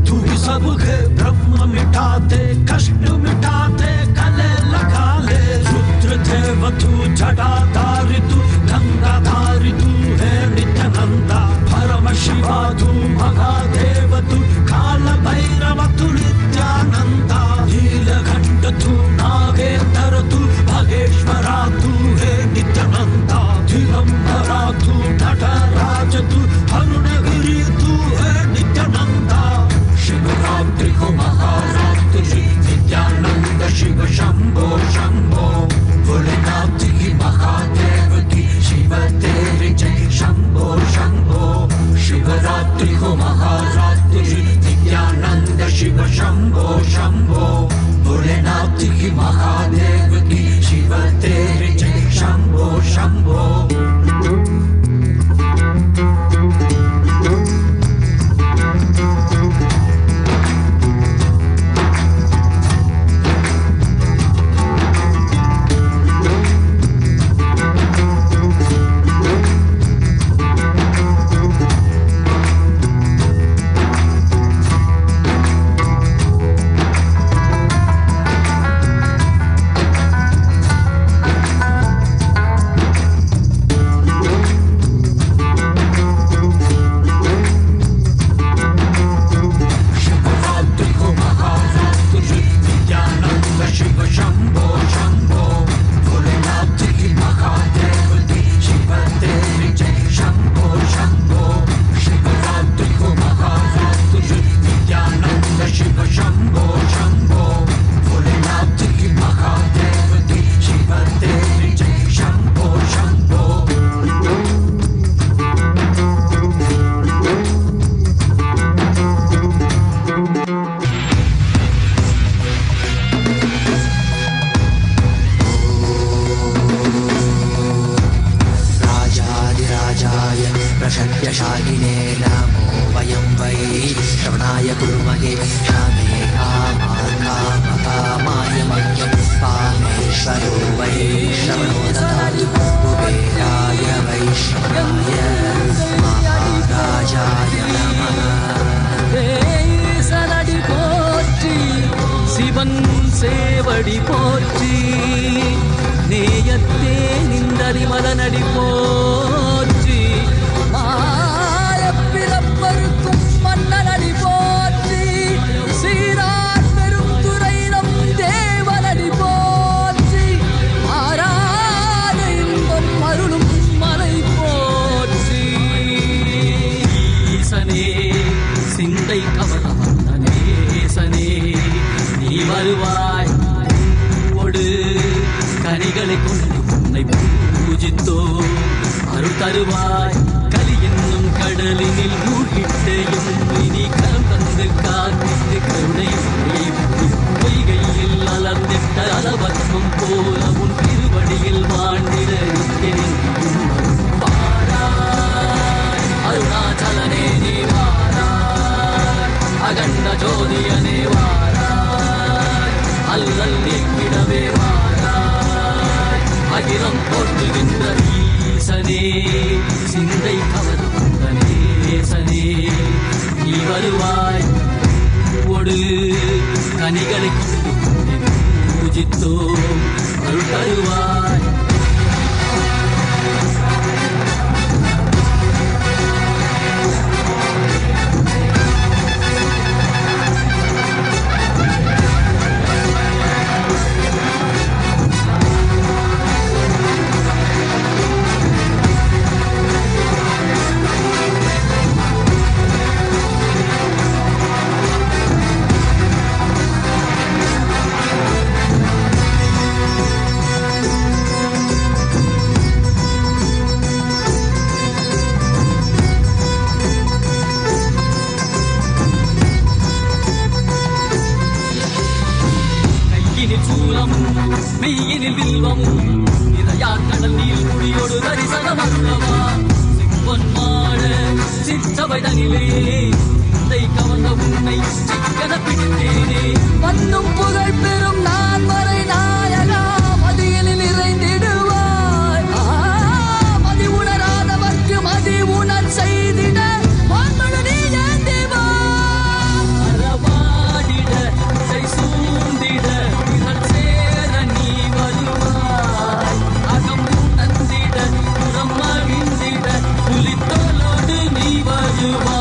तू ही सबके ब्रह्म मिटाते कष्ट मिटाते गले लगा ले रुद्र देव तू जटाधारी तू गंगाधारी तू है नित्यानंदा परमशिवा तू महादेव तू काल भैरव तू नित्यानंदा नीलकंठ तू नागेंद्र तू भगेश्वरा तू है नित्यानंदा दिगंबरा तू नटराज तू अरुणगिरी तू है नित्यानंदा शिवरात्रि को महारात्रि नित्यानंद शिव शंभो शंभो भोलेनाथ की महादेव की शिव तेरी जय शंभो शंभो शिवरात्रि को महारात्रि नित्यानंद शिव शंभो शंभो भोलेनाथ की महादेव की शिव तेरी जय शंभो शंभो प्रशक्यशालिने नमो वयं वै श्रवणाय कुर्महे कामे कामाय मह्यं कामेश्वरो वै श्रवणो ददातु कुबेराय वै श्रवणाय महाराजाय नमः சனடி போற்றி சிவன் சேவடி போற்றி நேயத்தே நின்றறி மலனடி போற்றி மாயப்பிறப்பருக்கும் மன்னனடி போற்றி சீரார் பெரும் துறையிடம் தேவனடி போற்றி ஆராத இன்பம் அருளும் மலை போற்றி ஈசனே சிந்தை கவனேசனே நீ வருவாய் ஒடு கனிகளை கொண்டு உன்னை பூஜித்தோ அருள் தருவாய் கலி என்னும் கடலினில் மூழ்கிட்டேயும் இனி கரம் தந்து காத்திட்டு கருணை பொய்கையில் அலர்ந்திட்ட அலவத்மம் போல உன் திருவடியில் வாழ்ந்திட வாராய் அருணாச்சலனே நீ வாராய் அகண்ட ஜோதியனே வாராய் அல்லல் நீக்கிடவே வாராய் அகிலம் போற்றுகின்ற ஈசனே சிந்தை கவர்ந்த நேசனே நீ வருவாய் ஒடு கனிகளை கொண்டு பூஜித்தோ அருள் தருவாய் மெய்யினில் வில்வமும் நிறையார் கடல் நீர் குடியோடு தரிசனம் அல்லவா செம்பொன் மாட சிற்றவை தனிலே மனதை கவர்ந்த உன்னை சிக்கன பிடித்தேனே வந்தும் புகழ் பெறும் நான் வரை நாயகா மதியில் நிறைந்திடுவாய் மதி உணராதவர்க்கு மதி உணர் செய்திட வான்மழை நீ ஏந்திவா அறவாடிட இசை சூழ்ந்திட இதழ் சேர நீ வருவாய் அகம் உணர்ந்திட புறம் மகிழ்ந்திட புலித்தோலோடு நீ வருவாய்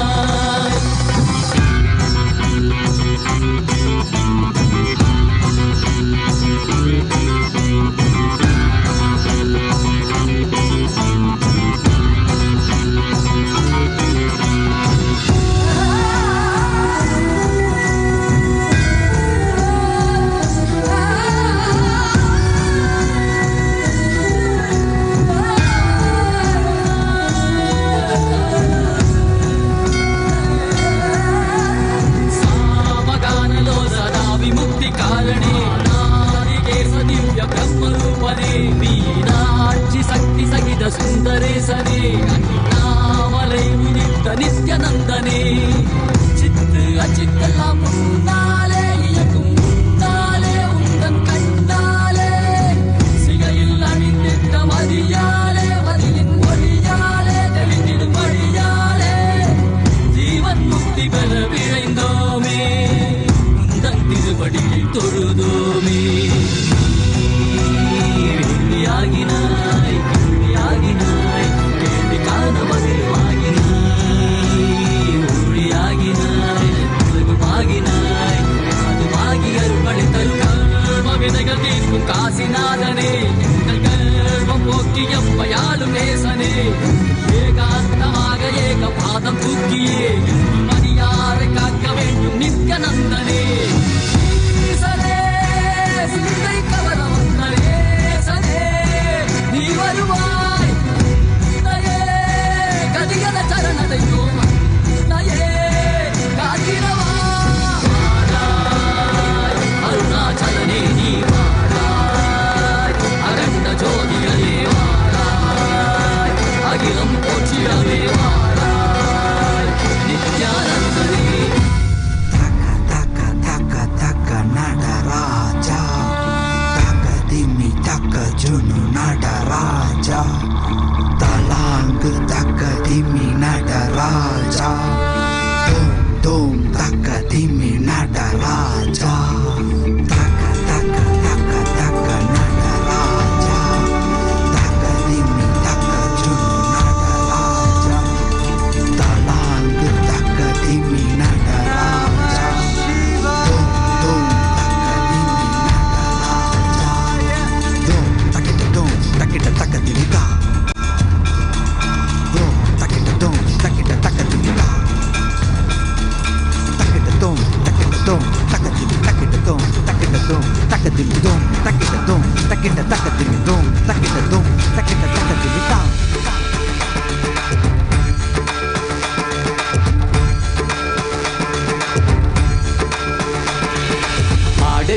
சுந்தரேசனே அண்ணாமலை உதித்த நித்யநந்தனே சித்து அச்சித்தெல்லாம் முன்னாலே இயக்கும் முன்னாலே உந்தன் கண்ணாலே சிகையில் அணிந்திட்ட மதியாலே மதியின் மொழியாலே தெளிந்திடும் வழியாலே ஜீவன் முக்தி பெற விழைந்தோமே உந்தன் திருவடியில் தொழுதோமே ஆகினாய் கேள்வி காண மகிழ்வாகினாய் உலகமாகினாய் அதுவாகி அருள்மழை தரும் கர்ம விதைகள் தீர்க்கும் காசிநாதனே எங்கள் கர்மம் போக்கி எம்மையாலும் நேசனே ஏகாந்தமாக ஏக பாதம் தூக்கியே மதியாரை காக்க வேண்டும் நித்யநந்தனே சிந்தை கவர வந்தனே நீ வருவாய் நயே கதிகல சரணதை நயே காத்திரவா அருணாச்சலனே நீ வாராய் அரண்ட ஜோதியலே வாராய் அகிலம் போற்றிடவே வாராய் நித்யானந்தனே தக்க தக்க தக்க நடராஜா தக்க திம்மி தக்க ஜுனு நடராஜா தலாங்கு தக்க திம்மி நடராஜா தோம் தோம் தக்க திம்மி நடராஜா தக்க தக்க தக்க தக்க நடராஜா தக்க திம்மி தக்க ஜுனு நடராஜா தலாங்கு தக்க திம்மி நடராஜா தோம் தோம் தக்க திம்மி நடராஜா தோம் தக்கிட்ட தோம் தக்கிட்ட தக்க திமிதா தோம் தக்கிட்ட தோம் தக்கிட்ட தக்க திமிதா தக்கிட்ட தோம் தக்கிட்ட தோம் தக்க திமி தக்கிட்ட தோம் தக்கிட்ட தோம் தக்க திமி தோம் தக்கிட்ட தோம் தக்கிட்ட தக்க திமி தோம் தக்கிட்ட தோம் தக்கிட்ட தக்க திமிதா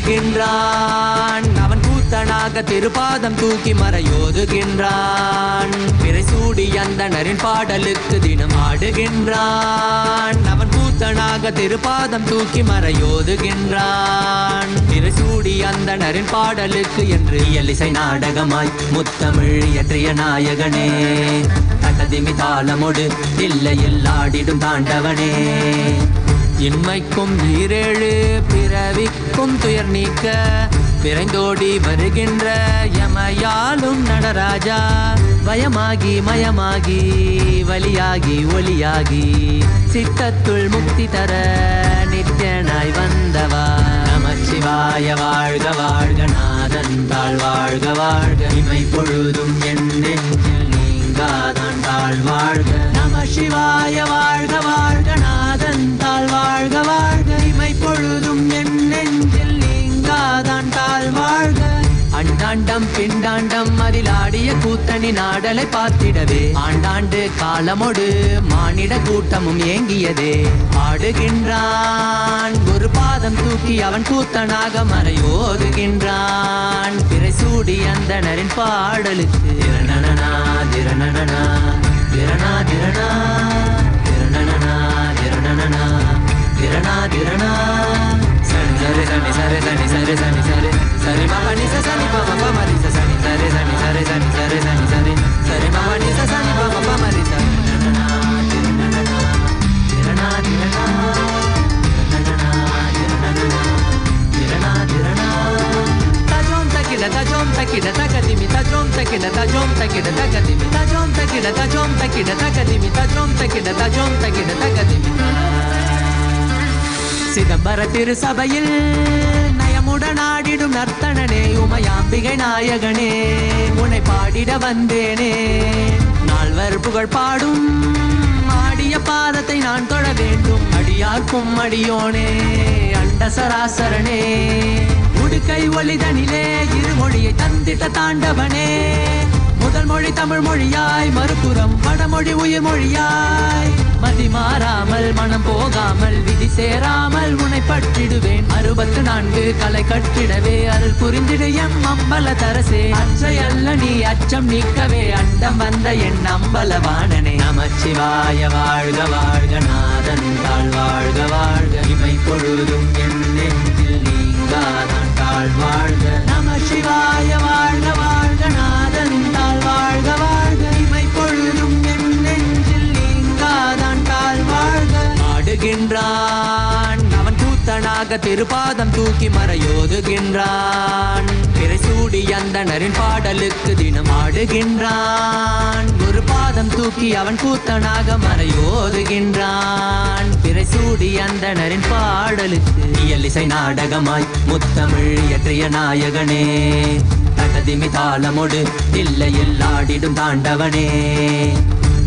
ஆடுகின்றான் அவன் கூத்தனாக திருப்பாதம் தூக்கி மறையோதுகின்றான் பிறை சூடி அந்தணரின் பாடலுக்கு தினம் ஆடுகின்றான் அவன் கூத்தனாக திருப்பாதம் தூக்கி மறையோதுகின்றான் பிறை சூடி அந்தணரின் பாடலுக்கு என்று இயலிசை நாடகமாய் முத்தமிழ் இயற்றிய நாயகனே தகதிமி தாளமொடு இல்லையில் ஆடிடும் தாண்டவனே இன்மைக்கும் ஈரேழு பிறவிக்கும் துயர் நீக்க விரைந்தோடி வருகின்ற யமையாலும் நடராஜா வயமாகி மயமாகி வலியாகி ஒளியாகி சித்தத்துள் முக்தி தர நித்யனாய் வந்தவா நமச்சிவாய வாழ்க வாழ்க நாதன் தாழ் வாழ்க வாழ்க இமை பொழுதும் என் நெஞ்சில் நீங்காதான் தாழ் வாழ்க நமசிவாய வாழ்க வாழ்க நாதன் தாழ் வாழ்க வாழ்க இமை பொழுதும் என் நெஞ்சில் நீங்காதான் தாழ் வாழ்க அண்டாண்டம் பிண்டாண்டம் அதில் ஆடிய கூத்தணி நாடலை பார்த்திடவே ஆண்டாண்டு காலமோடு மானிட கூட்டமும் ஏங்கியதே ஆடுகின்றான் ஒரு பாதம் தூக்கி அவன் கூத்தனாக மறையோதுகின்றான் பிறை சூடி அந்தணரின் பாடலுக்கு திரணனா திரணனா திரணா திரணா திரணனா திரணனா tirana tirana sani sare sani sare sani sare sani sare sare ma pa ni sa sani pa ma pa ma ri sa sani sare sani sare sani sare sani sare sare ma pa ni sa sani pa ma pa ma ri sa tirana tirana tirana tirana tirana tajom takida takadimi tajom takida takadimi tajom takida takadimi tajom takida takadimi சிதம்பர திருசபையில் நயமுடனாடிடும் நர்த்தனனே உமையாம்பிகை நாயகனே உன்னை பாடிட வந்தேனே நால்வர் புகழ் பாடும் ஆடிய பாதத்தை நான் தொழ வேண்டும் அடியார்க்கும் அடியோனே அண்ட சராசரனே உடுக்கை ஒளிதனிலே இருமொழியை தந்திட்ட தாண்டவனே முதல் மொழி தமிழ் மொழியாய் மறுபுறம் வடமொழி உயிர் மொழியாய் மதி மாறாமல் மனம் போகாமல் விதி சேராமல் உன்னை பற்றிடுவேன் 64 கலை கட்டிடவே அருள் புரிந்திடு எம் அம்பல தரசே அச்சை அல்ல நீ அச்சம் நீக்கவே அண்டம் வந்த என் அம்பலவாணனே நமச்சிவாய வாழ்க வாழ்க நாதன் தாழ் வாழ்க வாழ்க இமை பொழுதும் என் நெஞ்சில் நீங்காதான் தாழ் வாழ்க நமச்சிவாய வாழ்க வாழ்க நாதன் தாழ் வாழ்க வாழ்க இமை பொழுதும் என் நெஞ்சில் நீங்காதான் தாழ் வாழ்க ஆடுகின்றான் அவன் கூத்தனாக திருப்பாதம் தூக்கி மறையோதுகின்றான் பிறை சூடி அந்தணரின் பாடலுக்கு தினம் ஆடுகின்றான் ஒரு பாதம் தூக்கி அவன் கூத்தனாக மறையோதுகின்றான் பிறை சூடி அந்தணரின் பாடலுக்கு இயலிசை நாடகமாய் முத்தமிழ் இயற்றிய நாயகனே தகதிமி தாளமொடு இல்லையில் ஆடிடும் தாண்டவனே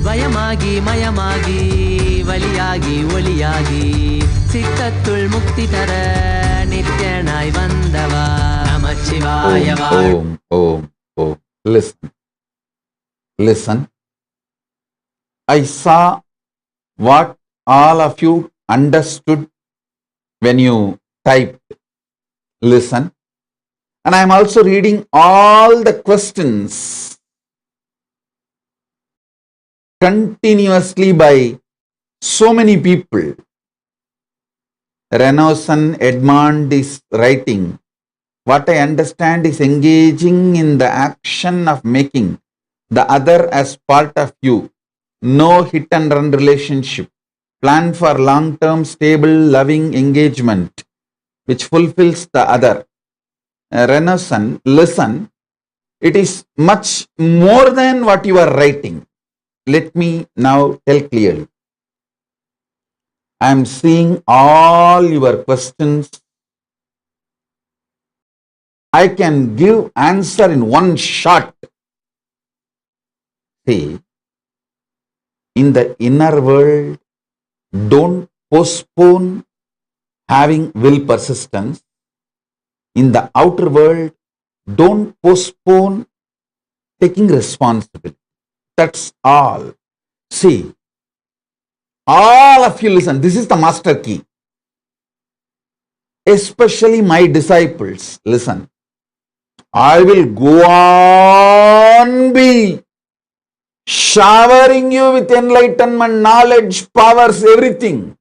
வயமாகி மயமாகி வலியாகி ஒளியாகி சித்தத்துள் முக்தி தர நித்யனாய் வந்தவா நமச்சிவாய Om, Om, Om. Listen. I saw what all of you understood when you typed. Listen. And I am also reading all the questions continuously by so many people. Renausson Edmond is writing, what I understand is engaging in the action of making the other as part of you. No hit and run relationship. Plan for long-term, stable, loving engagement which fulfills the other. Renausson, listen, it is much more than what you are writing. Let me now tell clearly. I am seeing all your questions. I can give answer in one shot. See, in the inner world, don't postpone having will persistence. In the outer world, don't postpone taking responsibility. That's all. See, all of you listen, this is the master key. Especially my disciples, listen. I will go on be showering you with enlightenment, knowledge, powers, everything.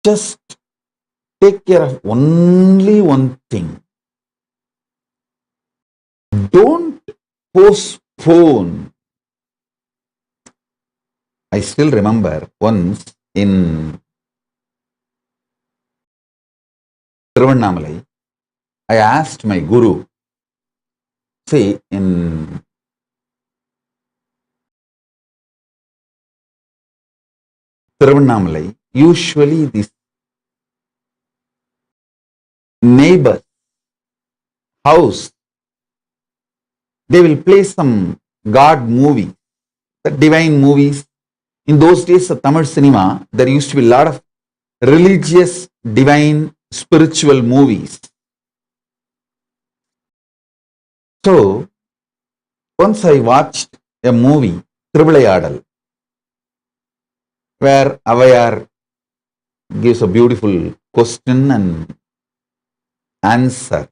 Just take care of only one thing. Don't postpone. I still remember once in Tiruvannamalai, I asked my guru, see, in Tiruvannamalai, usually this neighbor house, they will play some God movie, the divine movies. In those days of Tamil cinema, there used to be a lot of religious, divine, spiritual movies. So, once I watched a movie, Thiruvilayadal, where Avayar gives a beautiful question and answer,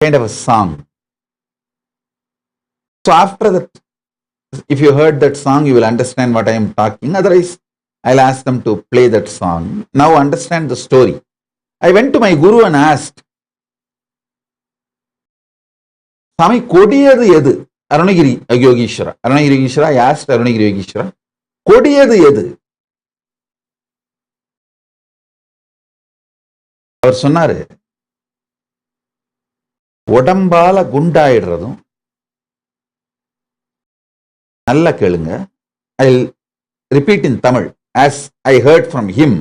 kind of a song. So after that, If you heard that song, you will understand what I am talking. Otherwise, I'll ask them to play that song. Now understand the story. I went to my guru and asked, Swami, kodiyadu edu? Arunagiri Yogeshwara. Arunagiri Yogeshwara, I asked Arunagiri Yogeshwara, kodiyadu edu? அவர் சொன்னாரு, உடம்பால குண்டாயிடுறதும். நல்லா கேளுங்க. I'll repeat in Tamil as I heard from him,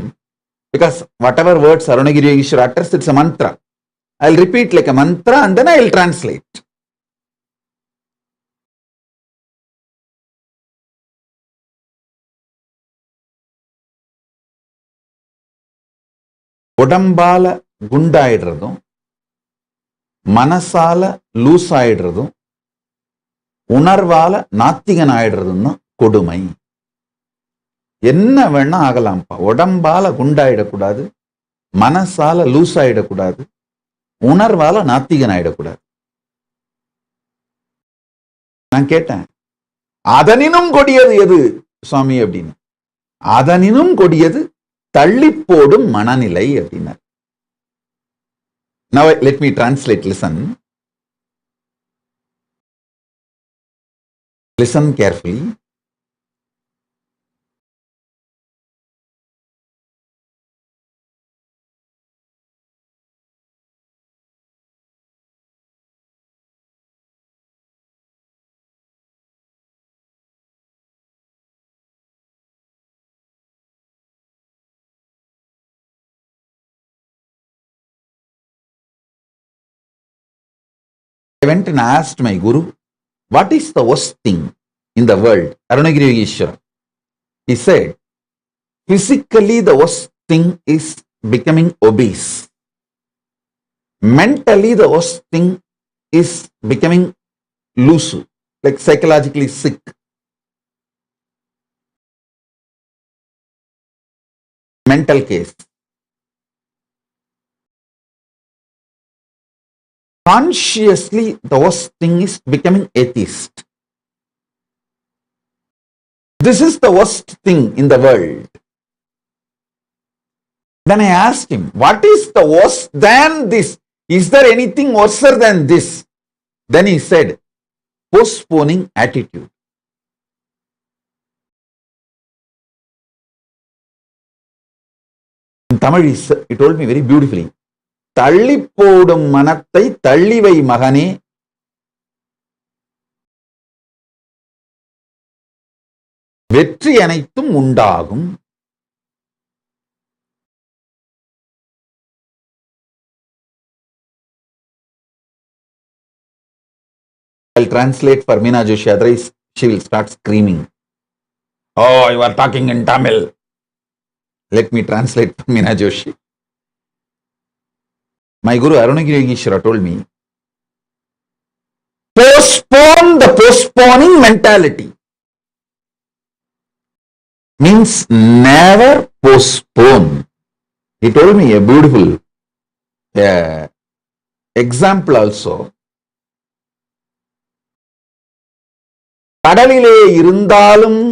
because whatever words Arunagiri Yogeshwara utters, it's a mantra. I'll repeat like a mantra and then I'll translate. உடம்பால குண்டாயிடுறதும், மனசால loose ஆயிடுறதும், உணர்வால நாத்திகன் ஆயிடுறதும் தான் கொடுமை. என்ன வேணா ஆகலாம்ப்பா. உடம்பால குண்டாயிடக்கூடாது, மனசால loose ஆயிடக்கூடாது, உணர்வால நாத்திகன் ஆயிடக்கூடாது. நான் கேட்டேன், அதனினும் கொடியது எது சுவாமி அப்படின்னு. அதனினும் கொடியது தள்ளி போடும் மனநிலை அப்படின்னார். Now let me translate. Listen carefully. I went and asked my guru, what is the worst thing in the world? Arunagiri Yogeshwara. He said, physically the worst thing is becoming obese. Mentally the worst thing is becoming loose, like psychologically sick. Mental case. Consciously, the worst thing is becoming atheist. This is the worst thing in the world. Then I asked him, what is the worst than this? Is there anything worse than this? Then he said, postponing attitude. In Tamil, he told me very beautifully, தள்ளி போடும் மனத்தை தள்ளிவை மகனே, வெற்றி அனைத்தும் உண்டாகும். I'll translate for Meena Joshi, otherwise she will start screaming. Oh, you are talking in Tamil. Let me translate for Meena Joshi. My Guru Arunagiri Yogeshwara told me, postpone the postponing mentality. Means never postpone. He told me a beautiful example also. கடலிலே இருந்தாலும்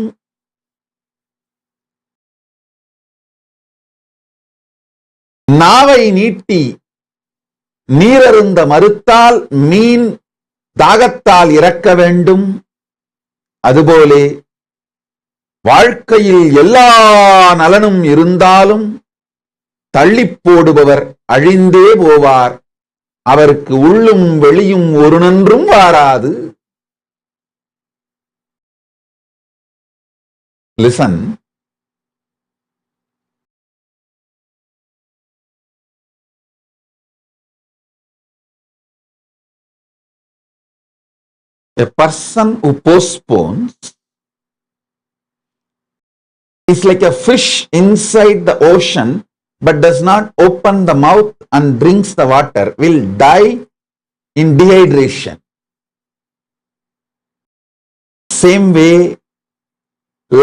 நாவை நீட்டி நீரருந்த மறுத்தால் மீன் தாகத்தால் இறக்க வேண்டும். அதுபோலே வாழ்க்கையில் எல்லா நலனும் இருந்தாலும் தள்ளி போடுபவர் அழிந்தே போவார். அவருக்கு உள்ளும் வெளியும் ஒரு நன்றும் வாராது. Listen. A person who postpones is like a fish inside the ocean but does not open the mouth and drinks the water, will die in dehydration. Same way,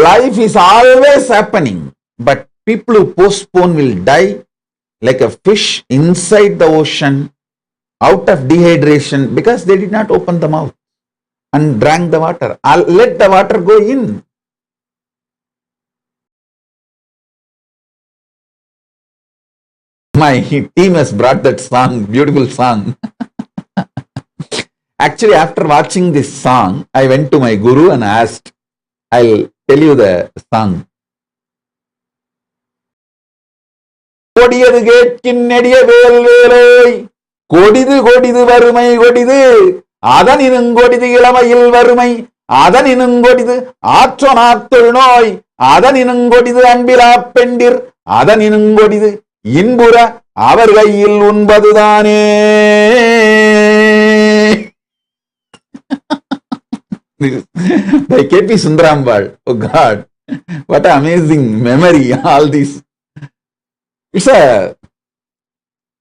life is always happening, but people who postpone will die like a fish inside the ocean out of dehydration because they did not open the mouth. and drank the water. I'll let the water go in. My team has brought that song, beautiful song. Actually, after watching this song, I went to my guru and asked, I'll tell you the song. கொடியது கேட்கின் நெடிய வேல் வேலோய், கொடிது கொடிது வறுமை கொடிது, அதனினும் கொடிது இளமையில் வறுமை, அதனினும் கொடிது ஆற்றொணாத்தொழு நோய், அதனினும் கொடிது அன்பிலா பெண்டிர், அதனினும் கொடிது இன்புற அவர் கையில் உண்பதுதானே. By K.P. Sundarambal. Oh God, what an amazing memory, all this. It's a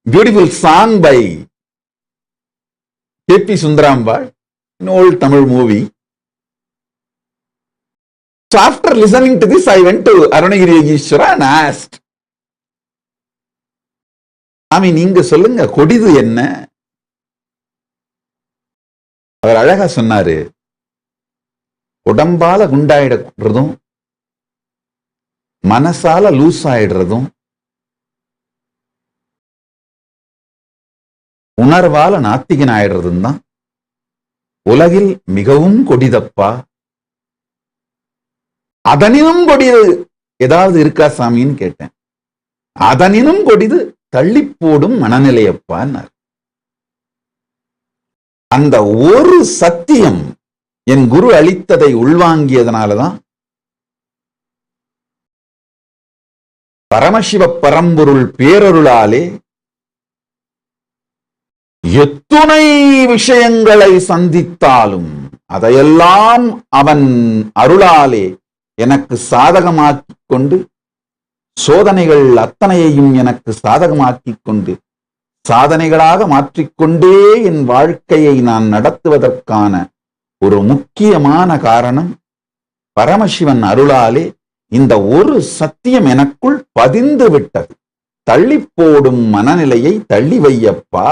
beautiful song by K.P. Sundarambal, an old Tamil movie. So after listening to this, I went to Arunagiri Yogeshwara and asked, நீங்க சொல்லுங்க, கொடிது என்ன? அவர் அழகா சொன்னாரு, உடம்பால குண்டாயிடுறதும் மனசால loose ஆயிடுறதும் உணர்வால நாத்திகன் ஆயிடுறதும் தான் உலகில் மிகவும் கொடிதப்பா. அதனினும் கொடிது ஏதாவது இருக்கா சாமின்னு கேட்டேன். அதனினும் கொடிது தள்ளி போடும் மனநிலையப்பான்னார். அந்த ஒரு சத்தியம் என் குரு அளித்ததை உள்வாங்கியதனாலதான் பரமசிவ பரம்பொருள் பேரருளாலே எத்துணை விஷயங்களை சந்தித்தாலும் அதையெல்லாம் அவன் அருளாலே எனக்கு சாதகமாக்கிக் கொண்டு, சோதனைகள் அத்தனையையும் எனக்கு சாதகமாக்கிக் கொண்டு சாதனைகளாக மாற்றிக்கொண்டே என் வாழ்க்கையை நான் நடத்துவதற்கான ஒரு முக்கியமான காரணம் பரமசிவன் அருளாலே இந்த ஒரு சத்தியம் எனக்குள் பதிந்து விட்டது. தள்ளி போடும் மனநிலையை தள்ளி வையப்பா.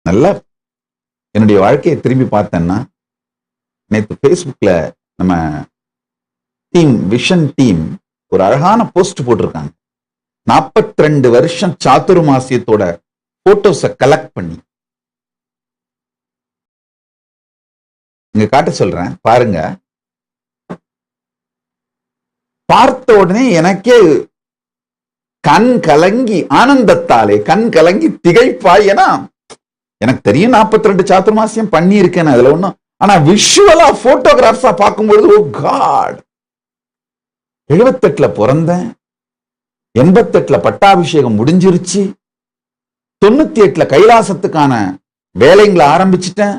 நல்லா என்னுடைய வாழ்க்கையை திரும்பி பார்த்தேன்னா, நேற்று பேஸ்புக்ல நம்ம டீம் விஷன் டீம் ஒரு அழகான போஸ்ட் போட்டிருக்காங்க. 42 வருஷம் சாதுர்மாசியத்தோட போட்டோஸ கலெக்ட் பண்ணி இங்க காட்ட சொல்றேன், பாருங்க. பார்த்த உடனே எனக்கே கண் கலங்கி, ஆனந்தத்தாலே கண் கலங்கி திகைப்பாய். ஏன்னா எனக்கு தெரியும் 42 சாதுர்மாசியம் பண்ணி இருக்கேன், அதுல ஒண்ணும். ஆனா விஷுவலா போட்டோகிராஃப்ஸா பார்க்கும்பொழுது, ஓ காட், 78ல பிறந்தேன், 88ல பட்டாபிஷேகம் முடிஞ்சிருச்சு, 98ல கைலாசத்துக்கான வேலைங்களை ஆரம்பிச்சுட்டேன்,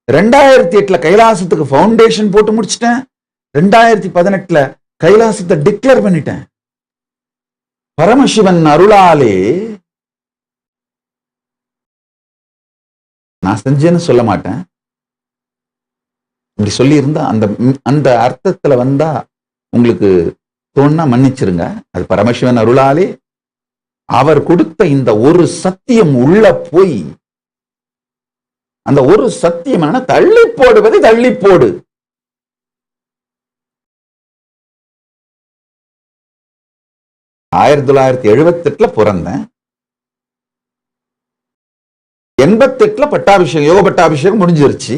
2008ல கைலாசத்துக்கு ஃபவுண்டேஷன் போட்டு முடிச்சிட்டேன், 2018ல கைலாசத்தை டிக்ளேர் பண்ணிட்டேன். பரமசிவன் அருளாலே நான் செஞ்சேன்னு சொல்ல மாட்டேன். இப்படி சொல்லி இருந்தா அந்த அர்த்தத்துல வந்தா உங்களுக்கு தோணுனா மன்னிச்சிருங்க. அது பரமசிவன் அருளாலே அவர் கொடுத்த இந்த ஒரு சத்தியம் உள்ள போய், அந்த ஒரு சத்தியம் என்ன, தள்ளி போடுவதை தள்ளி போடு. ஆயிரத்தி 1978ல பிறந்தேன், 88ல பட்டாபிஷேகம், யோக பட்டாபிஷேகம் முடிஞ்சிருச்சு,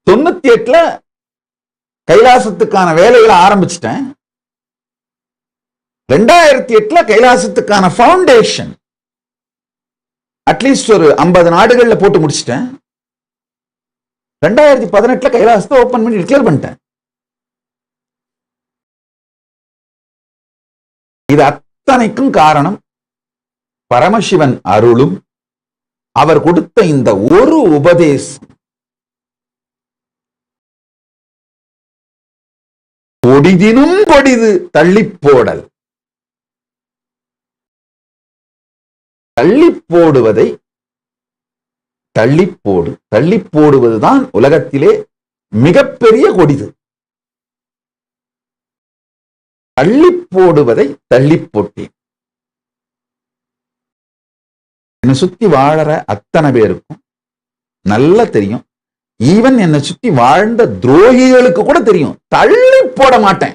98ல கைலாசத்துக்கான வேலைகளை ஆரம்பிச்சிட்டேன், 2008ல கைலாசத்துக்கான ஃபவுண்டேஷன் அட்லீஸ்ட் ஒரு 50 நாடுகள்ல போட்டு முடிச்சிட்டேன், 2018ல கைலாசத்தை ஓபன் பண்ணி டிக்ளேர் பண்ணிட்டேன். இது அத்தனைக்கும் காரணம் பரமசிவன் அருளும் அவர் கொடுத்த இந்த ஒரு உபதேசம். கொடிதினும் கொடிது தள்ளி போடல். தள்ளி போடுவதை தள்ளி போடு. தள்ளி போடுவதுதான் உலகத்திலே மிகப்பெரிய கொடிது. தள்ளி போடுவதை தள்ளி போட்டேன். என்னை சுத்தி வாழற அத்தனை பேருக்கும் நல்லா தெரியும். ஈவன் என்னை சுத்தி வாழ்ந்த துரோகிகளுக்கு கூட தெரியும். தள்ளி போட மாட்டேன்.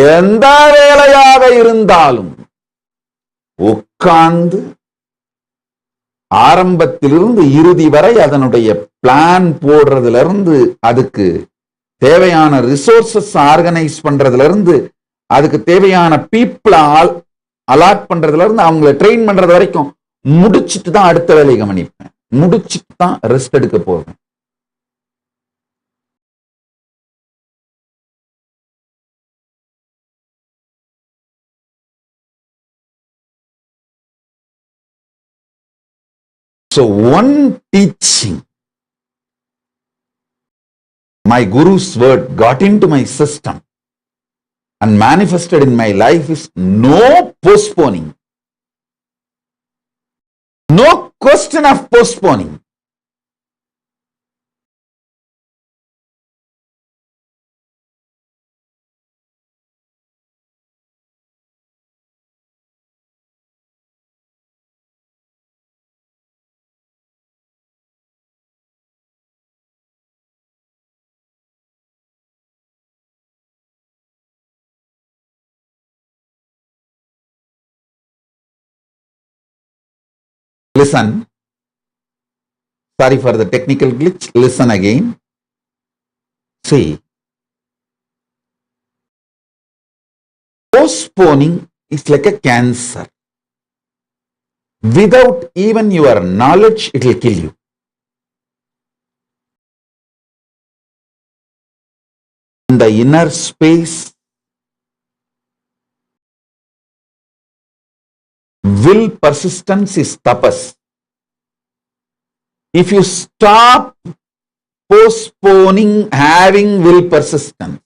எந்த வேலையாக இருந்தாலும் உட்கார்ந்து ஆரம்பத்திலிருந்து இறுதி வரை அதனுடைய பிளான் போடுறதுல இருந்து, அதுக்கு தேவையான ரிசோர்சஸ் ஆர்கனைஸ் பண்றதுல இருந்து, அதுக்கு தேவையான பீப்புளை அலாட் பண்றதுல இருந்து, அவங்களை ட்ரெயின் பண்றது வரைக்கும் முடிச்சுட்டு தான் அடுத்த வேலையை கவனிப்பேன். முடிச்சுட்டு தான் ரெஸ்ட் எடுக்க போவேன். So one teaching, my Guru's word got into my system and manifested in my life is no postponing. No question of postponing. Listen. Sorry for the technical glitch. Listen again. See, postponing is like a cancer. Without even your knowledge, it will kill you. In the inner space, will persistence is tapas. If you stop postponing having will persistence,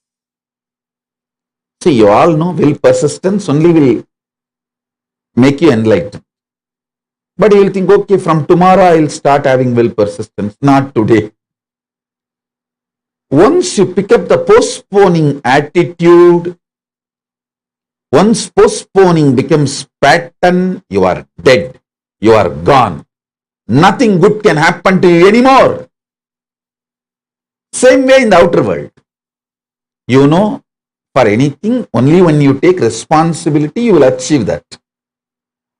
see, you all know will persistence only will make you enlightened. But you will think, okay, from tomorrow I will start having will persistence. Not today. Once you pick up the postponing attitude, once postponing becomes pattern, you are dead. You are gone. Nothing good can happen to you anymore. Same way in the outer world. You know, for anything, only when you take responsibility, you will achieve that.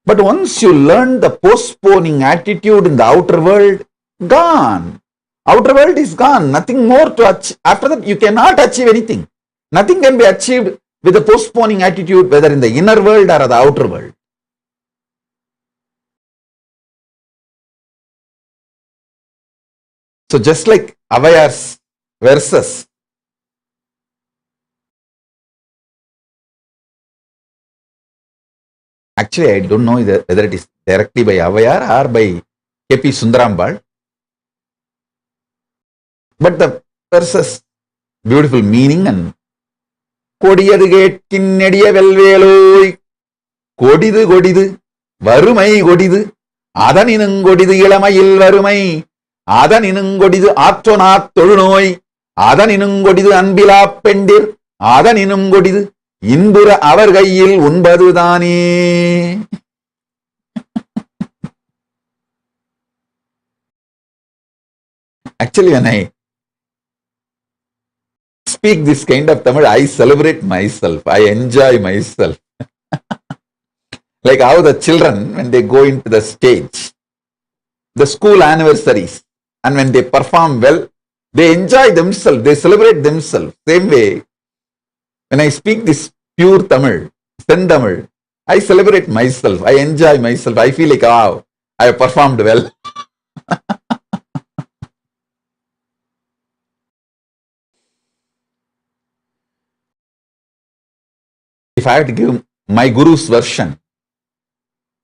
But once you learn the postponing attitude in the outer world, gone. Outer world is gone. Nothing more to achieve. After that, you cannot achieve anything. Nothing can be achieved with the postponing attitude, whether in the inner world or the outer world. So just like Avayar's verses, actually I don't know whether it is directly by Avayar or by K.P. Sundarambal, but the verses, beautiful meaning. And கொடியது கேட்கின் நெடிய வெல்வேலோய், கொடிது கொடிது வறுமை கொடிது, அதனினுங்கொடிது இளமையில் வறுமை, அதனினுங்கொடிது ஆற்றொனாத் தொழுநோய், அதனினுங்கொடிது அன்பிலா பெண்டிர், அதனினுங்கொடிது இன்புற அவர் கையில் உண்பதுதானே. Actually, when I speak this kind of Tamil, I celebrate myself. I enjoy myself. Like how the children, when they go into the stage, the school anniversaries, and when they perform well, they enjoy themselves, they celebrate themselves. Same way, when I speak this pure Tamil, Sen Tamil, I celebrate myself, I enjoy myself, I feel like, wow, I have performed well. If I have to give my Guru's version,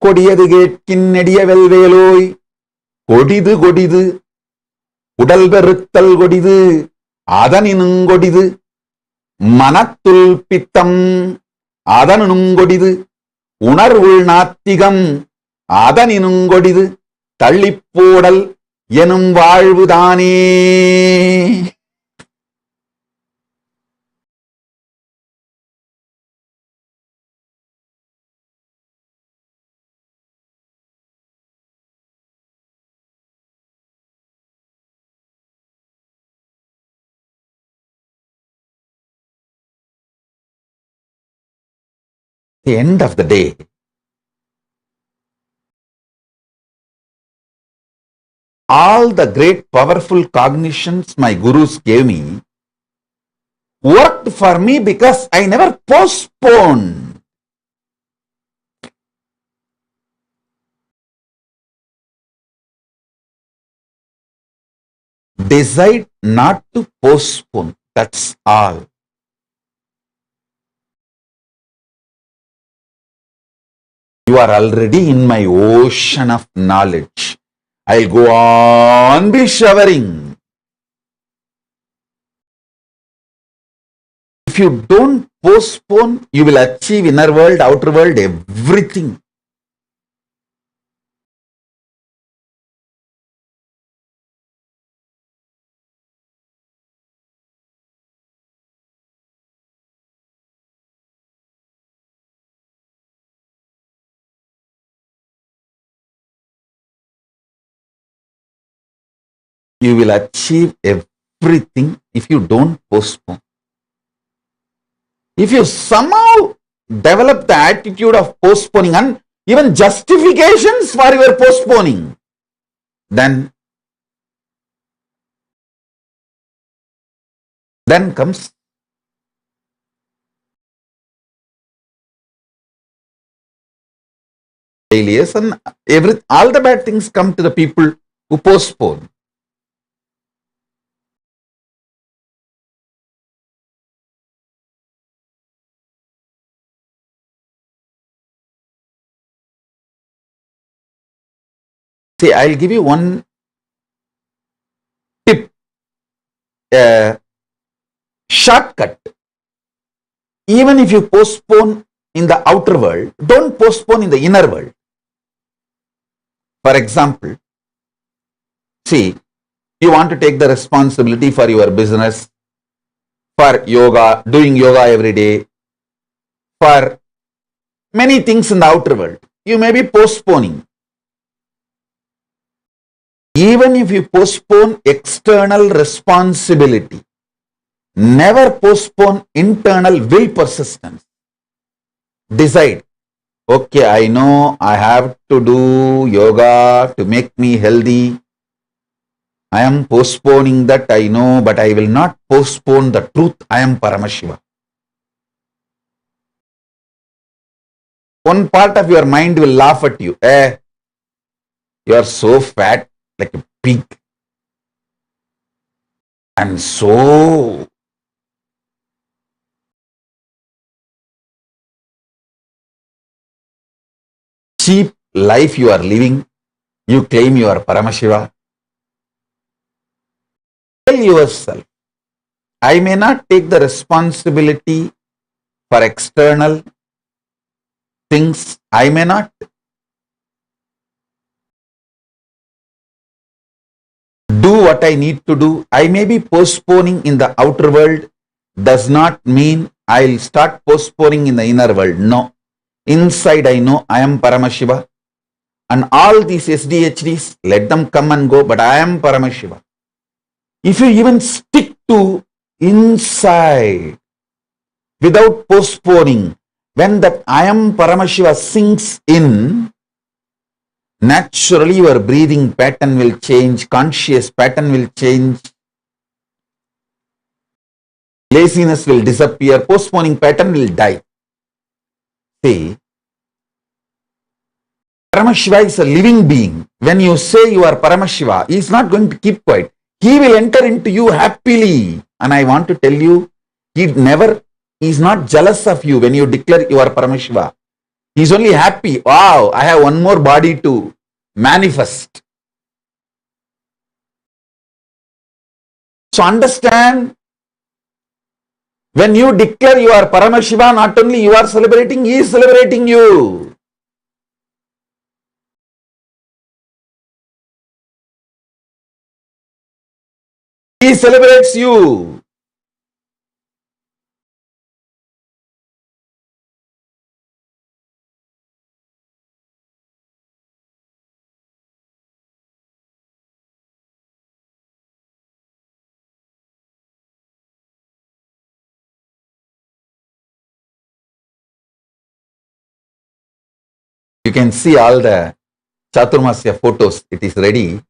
கொடியது கேட்கின் நெடிய வெல்வேலோய், கொடிது கொடிது உடல் பெருத்தல் கொடிது, அதனினுங்கொடிது மனத்துள் பித்தம், அதனினுங்கொடிது உணர்வுள் நாத்திகம், அதனினுங்கொடிது தள்ளிப்போடல் எனும் வாழ்வுதானே. the end of the day, all the great powerful cognitions my gurus gave me worked for me because I never postponed. Decide not to postpone. That's all. You are already in my ocean of knowledge. I'll go on be showering. If you don't postpone, you will achieve inner world, outer world, everything. You will achieve everything if you don't postpone. If you somehow develop the attitude of postponing and even justifications for your postponing, then comes failures and all the bad things come to the people who postpone. See, I'll give you one tip, shortcut. Even if you postpone in the outer world, don't postpone in the inner world. For example, see, you want to take the responsibility for your business, for yoga, doing yoga every day, for many things in the outer world. You may be postponing. Even if you postpone external responsibility, never postpone internal will persistence. Decide, okay, I know I have to do yoga to make me healthy. I am postponing that, I know, but I will not postpone the truth. I am Paramashiva. One part of your mind will laugh at you. You are so fat, like a pig. And so cheap life you are living. You claim you are Paramashiva. Tell yourself, I may not take the responsibility for external things. I may not. Do what I need to do. I may be postponing in the outer world. Does not mean I'll start postponing in the inner world. No. Inside I know I am Paramashiva. And all these SDHDs, let them come and go, but I am Paramashiva. If you even stick to inside without postponing, when that I am Paramashiva sinks in, naturally your breathing pattern will change, conscious pattern will change, laziness will disappear, postponing pattern will die. See, Paramashiva is a living being. When you say you are Paramashiva, he is not going to keep quiet. He will enter into you happily. And I want to tell you, he is not jealous of you when you declare you are Paramashiva. He is only happy. Wow, I have one more body to manifest. So understand, when you declare you are Paramashiva, not only you are celebrating, he is celebrating you. He celebrates you. You can see all the Chaturmasya photos. It is ready.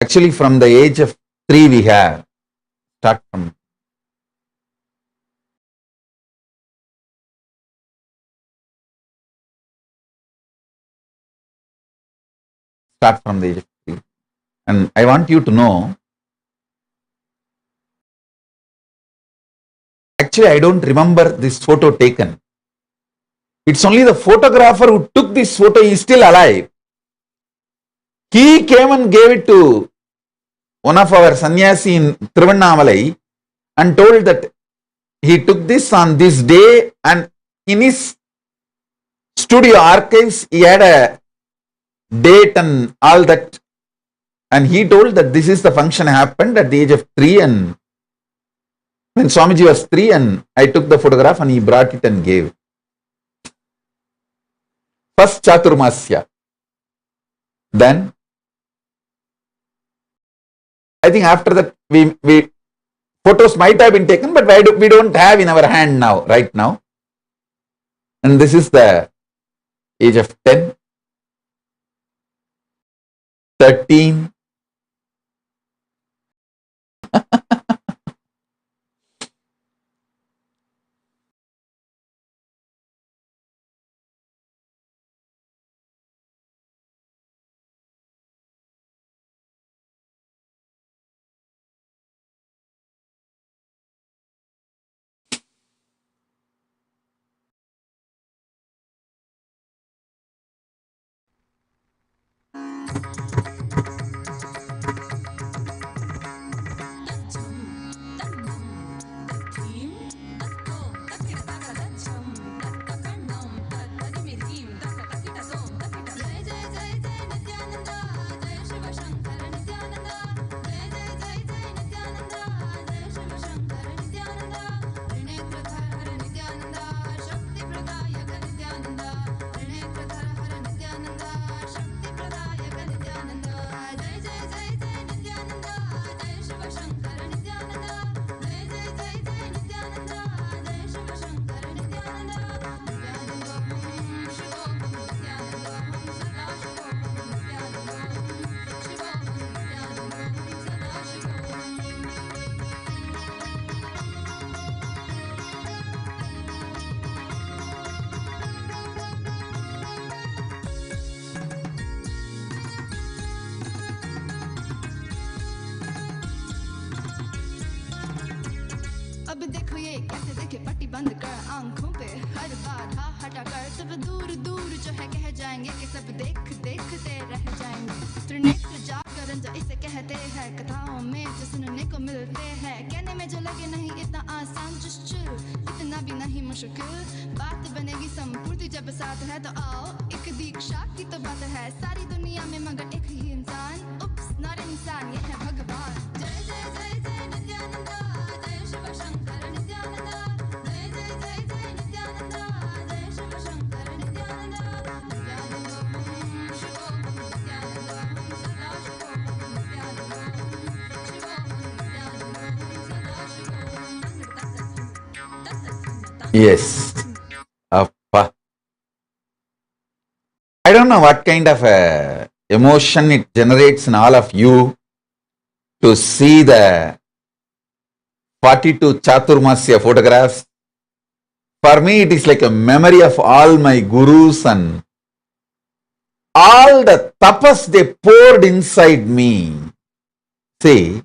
Actually, from the age of 3 we have start from the age of 3. And I want you to know, actually I don't remember this photo taken. It's only the photographer who took this photo. He is still alive. He came and gave it to one of our sannyasi in Tiruvannamalai and told that he took this on this day, and in his studio archives he had a date and all that, and he told that this is the function happened at the age of 3, and when Swamiji was 3, and I took the photograph and he brought it and gave. First Chaturmasya. Then I think after that we photos might have been taken, but we don't have in our hand now, right now. And this is the age of 10, 13. अब देखो ये कैसे देखे पट्टी बंद कर आंखों पे हर बाधा हटा कर सब दूर दूर जो है कह जाएंगे कि सब देखते रह जाएंगे। त्रिनेत्र जागरण जो इसे कहते हैं, कथाओं में जो सुनने को मिलते हैं, कहने में जो लगे नहीं इतना आसान, just chill, इतना भी नहीं मुश्किल, बात बनेगी संपूर्ति जब साथ है तो आओ एक दीक्षा की तो बात है सारी दुनिया में मगर एक ही इंसान, उप्स नॉट इंसान ये है भगवान। जय जय जय जय नित्यानंदा, जय शिव शंकर नित्यानंदा, जय जय जय जय नित्यानंदा, जय शिव शंकर नित्यानंदा, नित्यानंदम शिवोहम नित्यानंदम सदा शिवोहम नित्यानंदम शिवोहम नित्यानंदम सदा शिवोहम। Yes. I don't know what kind of emotion it generates in all of you to see the 42 Chaturmasya photographs. For me, it is like a memory of all my gurus and all the tapas they poured inside me. See,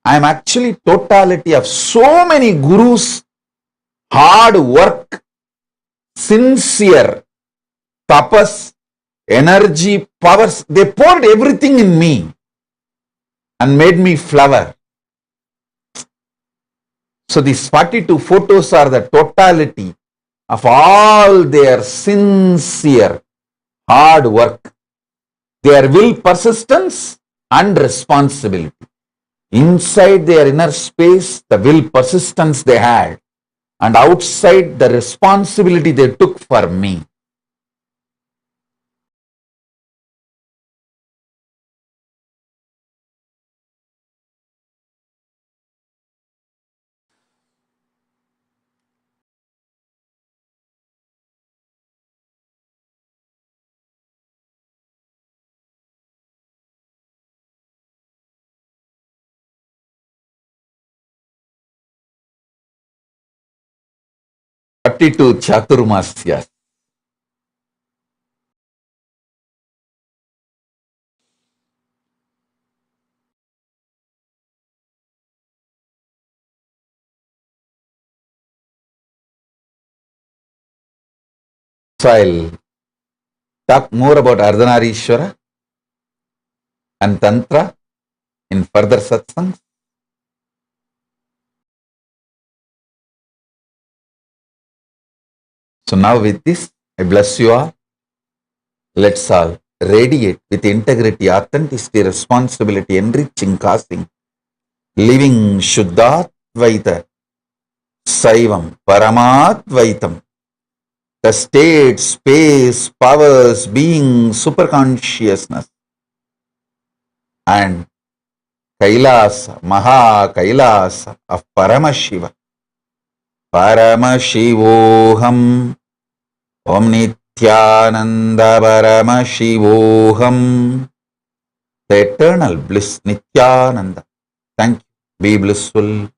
I am actually totality of so many gurus, hard work, sincere, tapas, energy, powers, they poured everything in me and made me flower. So these 42 photos are the totality of all their sincere, hard work, their will persistence and responsibility. Inside their inner space, the will persistence they had, and outside the responsibility they took for me. To Chaturmasya. So I'll talk more about Ardhanarishwara and Tantra in further satsangs. So now with this, I bless you all. Let's all radiate with integrity, authenticity, responsibility, enriching, causing, living Shuddhatvaita, Saivam, Paramadvaitam, the state, space, powers, being, superconsciousness, and Kailasa, Maha Kailasa of Paramashiva. Paramashivoham Om Nityananda Paramashivoham. The eternal bliss, Nityananda. Thank you. Be blissful.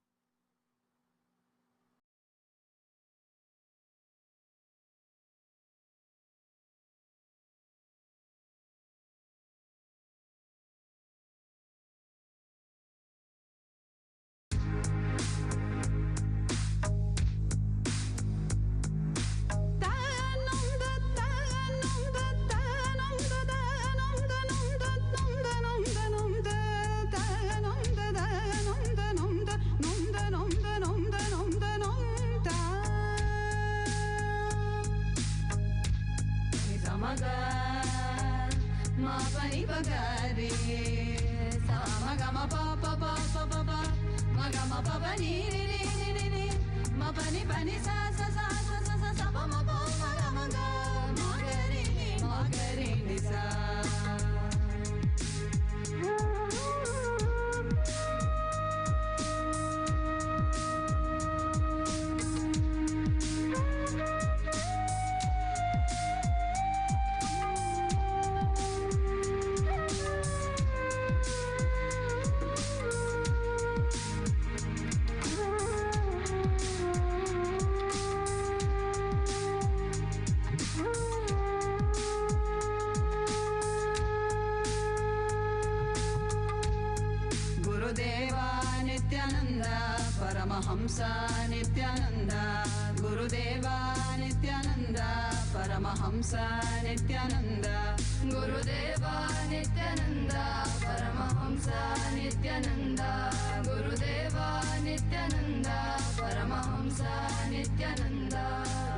Paramahamsa Nityananda Gurudeva Nityananda Paramahamsa Nityananda Gurudeva Nityananda Paramahamsa Nityananda Gurudeva Nityananda Paramahamsa Nityananda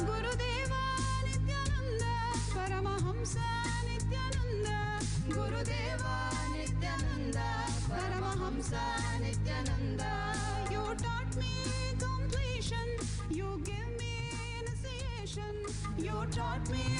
Gurudeva Nityananda Paramahamsa Nityananda Gurudeva Nityananda Paramahamsa Nityananda. You taught me completion, you gave me initiation, you taught me